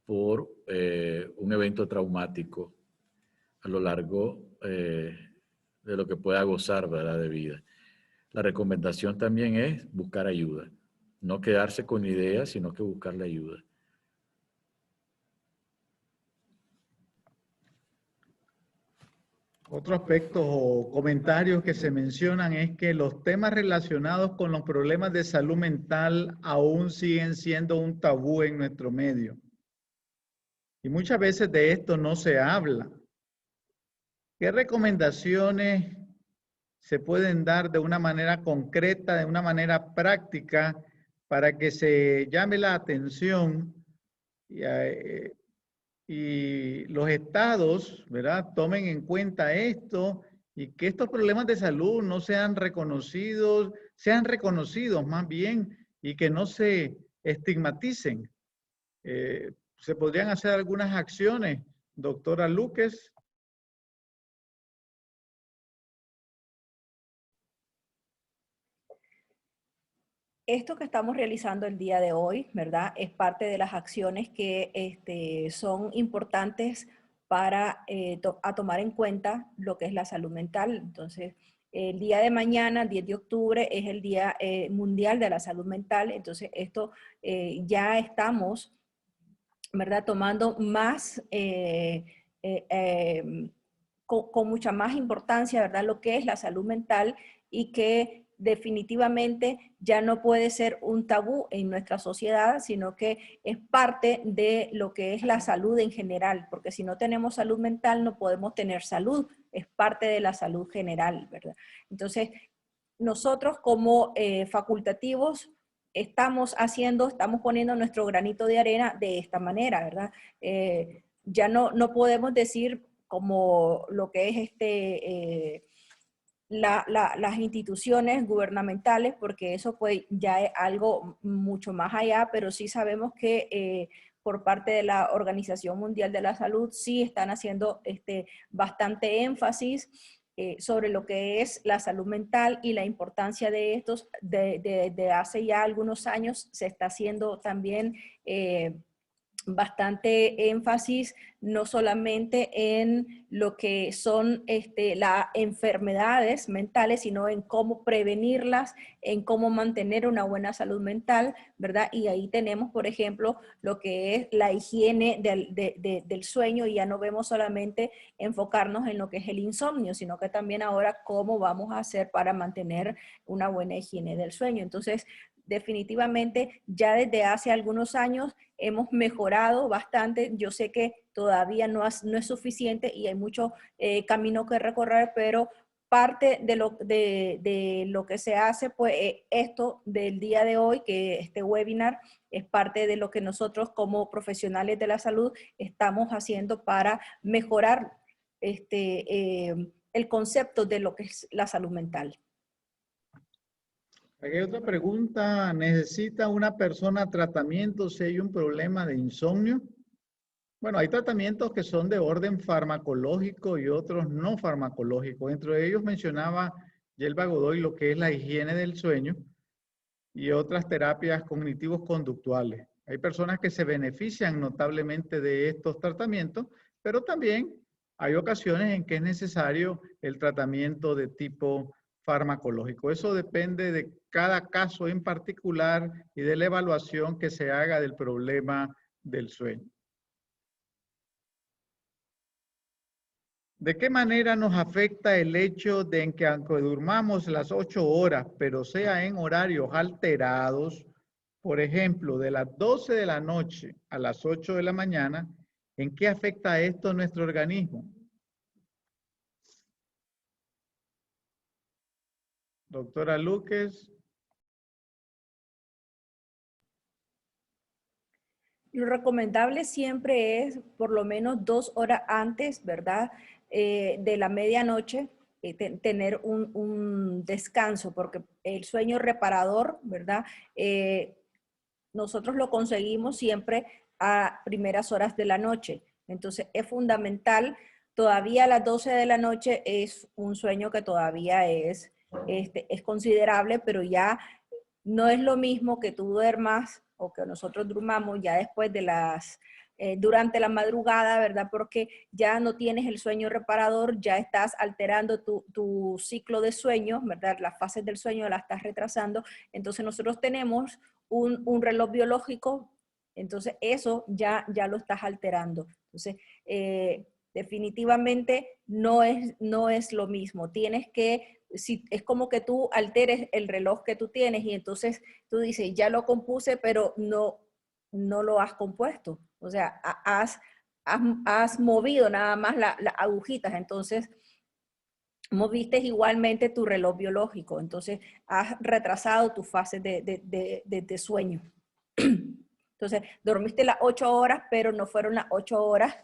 por un evento traumático a lo largo de lo que pueda gozar, ¿verdad?, de vida. La recomendación también es buscar ayuda. No quedarse con ideas, sino que buscarle ayuda. Otro aspecto o comentarios que se mencionan es que los temas relacionados con los problemas de salud mental aún siguen siendo un tabú en nuestro medio. Y muchas veces de esto no se habla. ¿Qué recomendaciones se pueden dar de una manera concreta, de una manera práctica, para que se llame la atención y los estados, ¿verdad?, tomen en cuenta esto y que estos problemas de salud no sean reconocidos, sean reconocidos más bien y que no se estigmaticen? ¿Se podrían hacer algunas acciones, doctora Luques? Esto que estamos realizando el día de hoy, ¿verdad?, es parte de las acciones que son importantes para tomar en cuenta lo que es la salud mental. Entonces, el día de mañana, el 10 de octubre, es el Día Mundial de la Salud Mental. Entonces, esto ya estamos, ¿verdad?, tomando más, con mucha más importancia, ¿verdad?, lo que es la salud mental y que definitivamente ya no puede ser un tabú en nuestra sociedad, sino que es parte de lo que es la salud en general, porque si no tenemos salud mental no podemos tener salud, es parte de la salud general, ¿verdad? Entonces, nosotros como facultativos estamos poniendo nuestro granito de arena de esta manera, ¿verdad? Ya no podemos decir como lo que es las instituciones gubernamentales, porque eso pues ya es algo mucho más allá, pero sí sabemos que por parte de la Organización Mundial de la Salud sí están haciendo bastante énfasis sobre lo que es la salud mental y la importancia de estos. De hace ya algunos años se está haciendo también bastante énfasis no solamente en lo que son las enfermedades mentales, sino en cómo prevenirlas, en cómo mantener una buena salud mental, ¿verdad? Y ahí tenemos, por ejemplo, lo que es la higiene del sueño, y ya no vemos solamente enfocarnos en lo que es el insomnio, sino que también ahora cómo vamos a hacer para mantener una buena higiene del sueño. Entonces, definitivamente ya desde hace algunos años hemos mejorado bastante. Yo sé que todavía no es suficiente y hay mucho camino que recorrer, pero parte de lo que se hace, pues esto del día de hoy, que este webinar es parte de lo que nosotros como profesionales de la salud estamos haciendo para mejorar el concepto de lo que es la salud mental. Aquí hay otra pregunta. ¿Necesita una persona tratamiento si hay un problema de insomnio? Bueno, hay tratamientos que son de orden farmacológico y otros no farmacológicos. Entre ellos mencionaba Yelva Godoy lo que es la higiene del sueño y otras terapias cognitivos conductuales. Hay personas que se benefician notablemente de estos tratamientos, pero también hay ocasiones en que es necesario el tratamiento de tipo farmacológico. Eso depende de cada caso en particular y de la evaluación que se haga del problema del sueño. ¿De qué manera nos afecta el hecho de que aunque durmamos las 8 horas, pero sea en horarios alterados, por ejemplo, de las 12 de la noche a las 8 de la mañana, ¿en qué afecta esto a nuestro organismo? Doctora Luques. Lo recomendable siempre es por lo menos 2 horas antes, ¿verdad? De la medianoche, tener un descanso, porque el sueño reparador, ¿verdad? Nosotros lo conseguimos siempre a primeras horas de la noche. Entonces es fundamental, todavía a las 12 de la noche es un sueño que todavía es considerable, pero ya no es lo mismo que tú duermas o que nosotros durmamos ya después de durante la madrugada, ¿verdad? Porque ya no tienes el sueño reparador, ya estás alterando tu ciclo de sueño, ¿verdad? Las fases del sueño las estás retrasando. Entonces nosotros tenemos un reloj biológico, entonces eso ya lo estás alterando. Entonces, definitivamente no es lo mismo. Tienes que, es como que tú alteres el reloj que tú tienes y entonces tú dices, ya lo compuse, pero no lo has compuesto. O sea, has movido nada más las agujitas, entonces moviste igualmente tu reloj biológico, entonces has retrasado tu fase de sueño. Entonces, dormiste las 8 horas, pero no fueron las 8 horas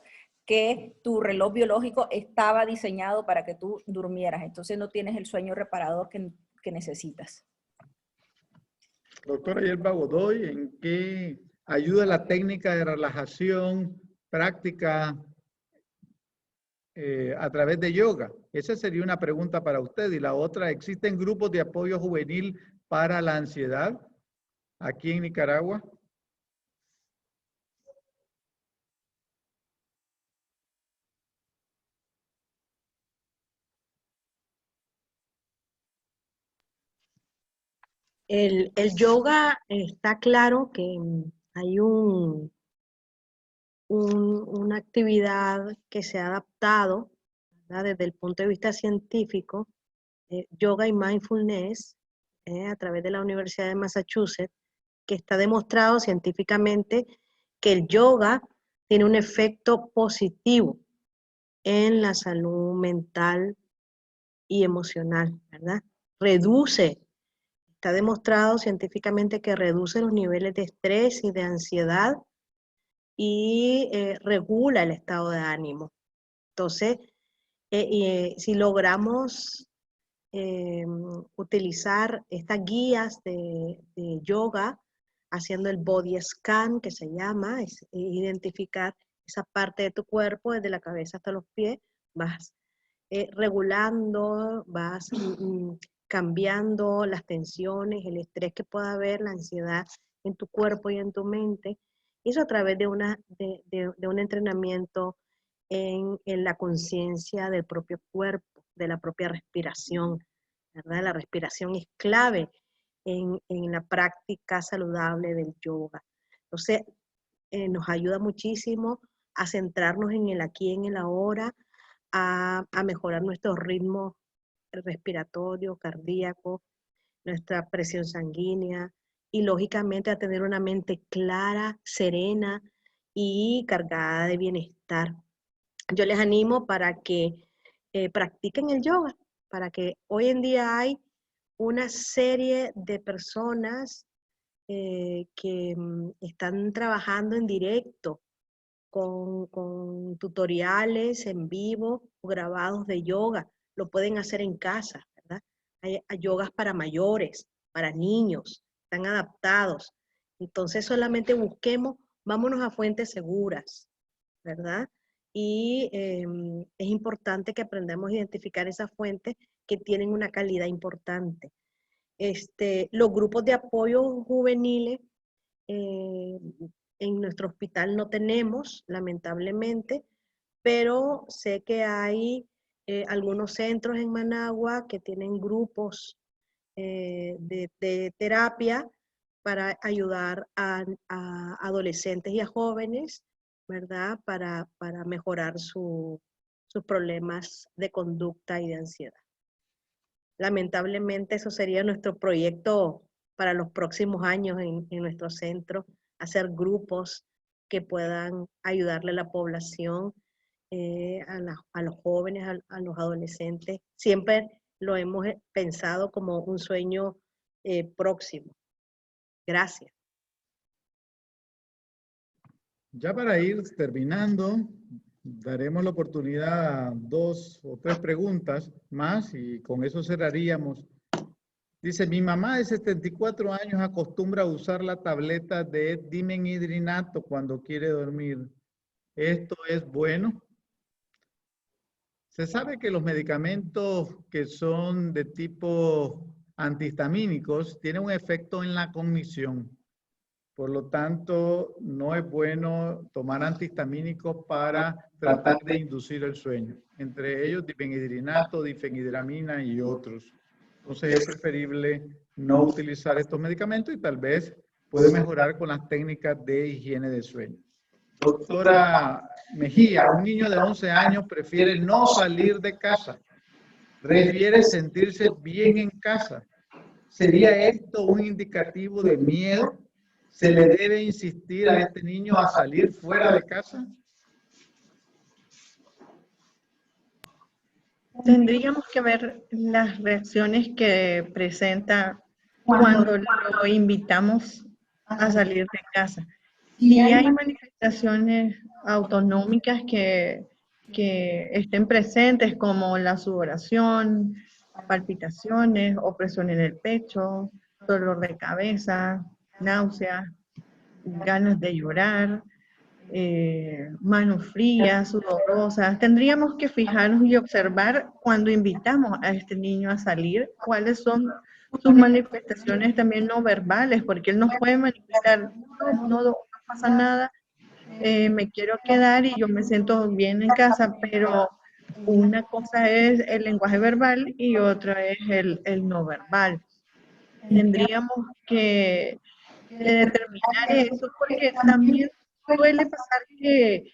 que tu reloj biológico estaba diseñado para que tú durmieras. Entonces, no tienes el sueño reparador que necesitas. Doctora Yelva Godoy, ¿en qué ayuda la técnica de relajación práctica a través de yoga? Esa sería una pregunta para usted. Y la otra, ¿existen grupos de apoyo juvenil para la ansiedad aquí en Nicaragua? El yoga está claro que hay una actividad que se ha adaptado, ¿verdad? Desde el punto de vista científico, yoga y mindfulness, a través de la Universidad de Massachusetts, que está demostrado científicamente que el yoga tiene un efecto positivo en la salud mental y emocional, ¿verdad? Está demostrado científicamente que reduce los niveles de estrés y de ansiedad y regula el estado de ánimo. Entonces, si logramos utilizar estas guías de yoga, haciendo el body scan, que se llama, es identificar esa parte de tu cuerpo, desde la cabeza hasta los pies, vas regulando, vas cambiando las tensiones, el estrés que pueda haber, la ansiedad en tu cuerpo y en tu mente. Eso a través de un entrenamiento en la conciencia del propio cuerpo, de la propia respiración, ¿verdad? La respiración es clave en la práctica saludable del yoga. Entonces, nos ayuda muchísimo a centrarnos en el aquí, en el ahora, a mejorar nuestro ritmo respiratorio, cardíaco, nuestra presión sanguínea y lógicamente a tener una mente clara, serena y cargada de bienestar. Yo les animo para que practiquen el yoga. para que hoy en día hay una serie de personas que están trabajando en directo con tutoriales en vivo o grabados de yoga. Lo pueden hacer en casa, ¿verdad? Hay yogas para mayores, para niños, están adaptados. Entonces solamente busquemos, vámonos a fuentes seguras, ¿verdad? Y es importante que aprendamos a identificar esas fuentes que tienen una calidad importante. Los grupos de apoyo juveniles en nuestro hospital no tenemos, lamentablemente, pero sé que hay algunos centros en Managua que tienen grupos de terapia para ayudar a adolescentes y a jóvenes, ¿verdad? Para mejorar sus problemas de conducta y de ansiedad. Lamentablemente eso sería nuestro proyecto para los próximos años en nuestro centro, hacer grupos que puedan ayudarle a la población, a los jóvenes, a los adolescentes. Siempre lo hemos pensado como un sueño próximo. Gracias. Ya para ir terminando, daremos la oportunidad a 2 o 3 preguntas más y con eso cerraríamos. Dice, mi mamá de 74 años acostumbra a usar la tableta de dimenhidrinato cuando quiere dormir. ¿Esto es bueno? Se sabe que los medicamentos que son de tipo antihistamínicos tienen un efecto en la cognición. Por lo tanto, no es bueno tomar antihistamínicos para tratar de inducir el sueño. Entre ellos, diphenhidrinato, difenhidramina y otros. Entonces, es preferible no utilizar estos medicamentos y tal vez puede mejorar con las técnicas de higiene de sueño. Doctora Mejía, un niño de 11 años prefiere no salir de casa. Prefiere sentirse bien en casa. ¿Sería esto un indicativo de miedo? ¿Se le debe insistir a este niño a salir fuera de casa? Tendríamos que ver las reacciones que presenta cuando lo invitamos a salir de casa. Si hay manifestaciones autonómicas que estén presentes, como la sudoración, palpitaciones, opresión en el pecho, dolor de cabeza, náuseas, ganas de llorar, manos frías, sudorosas. Tendríamos que fijarnos y observar cuando invitamos a este niño a salir, cuáles son sus manifestaciones también no verbales, porque él nos puede manifestar, no pasa nada, me quiero quedar y yo me siento bien en casa, pero una cosa es el lenguaje verbal y otra es el no verbal. Tendríamos que determinar eso, porque también suele pasar que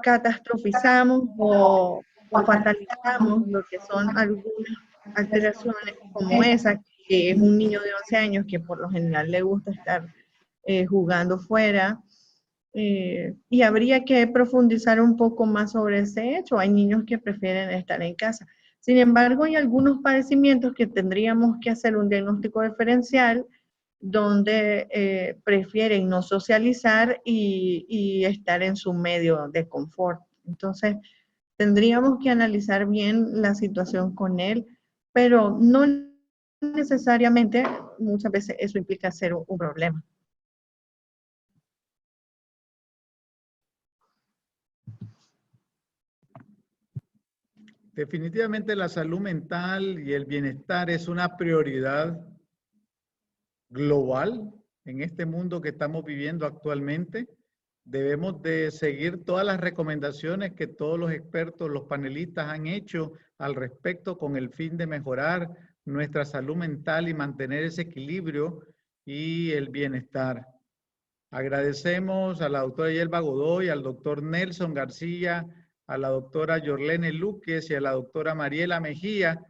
catastrofizamos o fatalizamos lo que son algunas alteraciones como esa, que es un niño de 11 años que por lo general le gusta estar jugando fuera, y habría que profundizar un poco más sobre ese hecho. Hay niños que prefieren estar en casa. Sin embargo, hay algunos padecimientos que tendríamos que hacer un diagnóstico diferencial donde prefieren no socializar y estar en su medio de confort. Entonces, tendríamos que analizar bien la situación con él, pero no necesariamente, muchas veces eso implica ser un problema. Definitivamente la salud mental y el bienestar es una prioridad global en este mundo que estamos viviendo actualmente. Debemos de seguir todas las recomendaciones que todos los expertos, los panelistas han hecho al respecto con el fin de mejorar nuestra salud mental y mantener ese equilibrio y el bienestar. Agradecemos a la doctora Yelva Godoy, al doctor Nelson García, a la doctora Yorlene Luques y a la doctora Mariela Mejía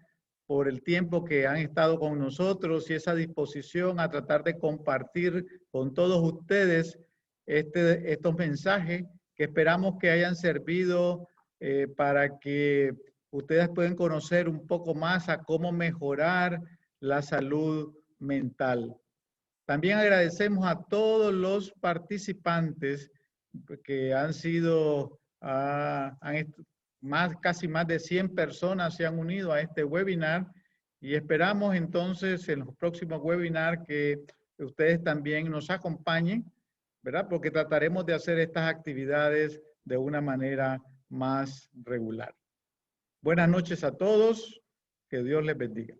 por el tiempo que han estado con nosotros y esa disposición a tratar de compartir con todos ustedes estos mensajes que esperamos que hayan servido para que ustedes pueden conocer un poco más a cómo mejorar la salud mental. También agradecemos a todos los participantes que han sido, casi más de 100 personas se han unido a este webinar y esperamos entonces en los próximos webinars que ustedes también nos acompañen, ¿verdad? Porque trataremos de hacer estas actividades de una manera más regular. Buenas noches a todos, que Dios les bendiga.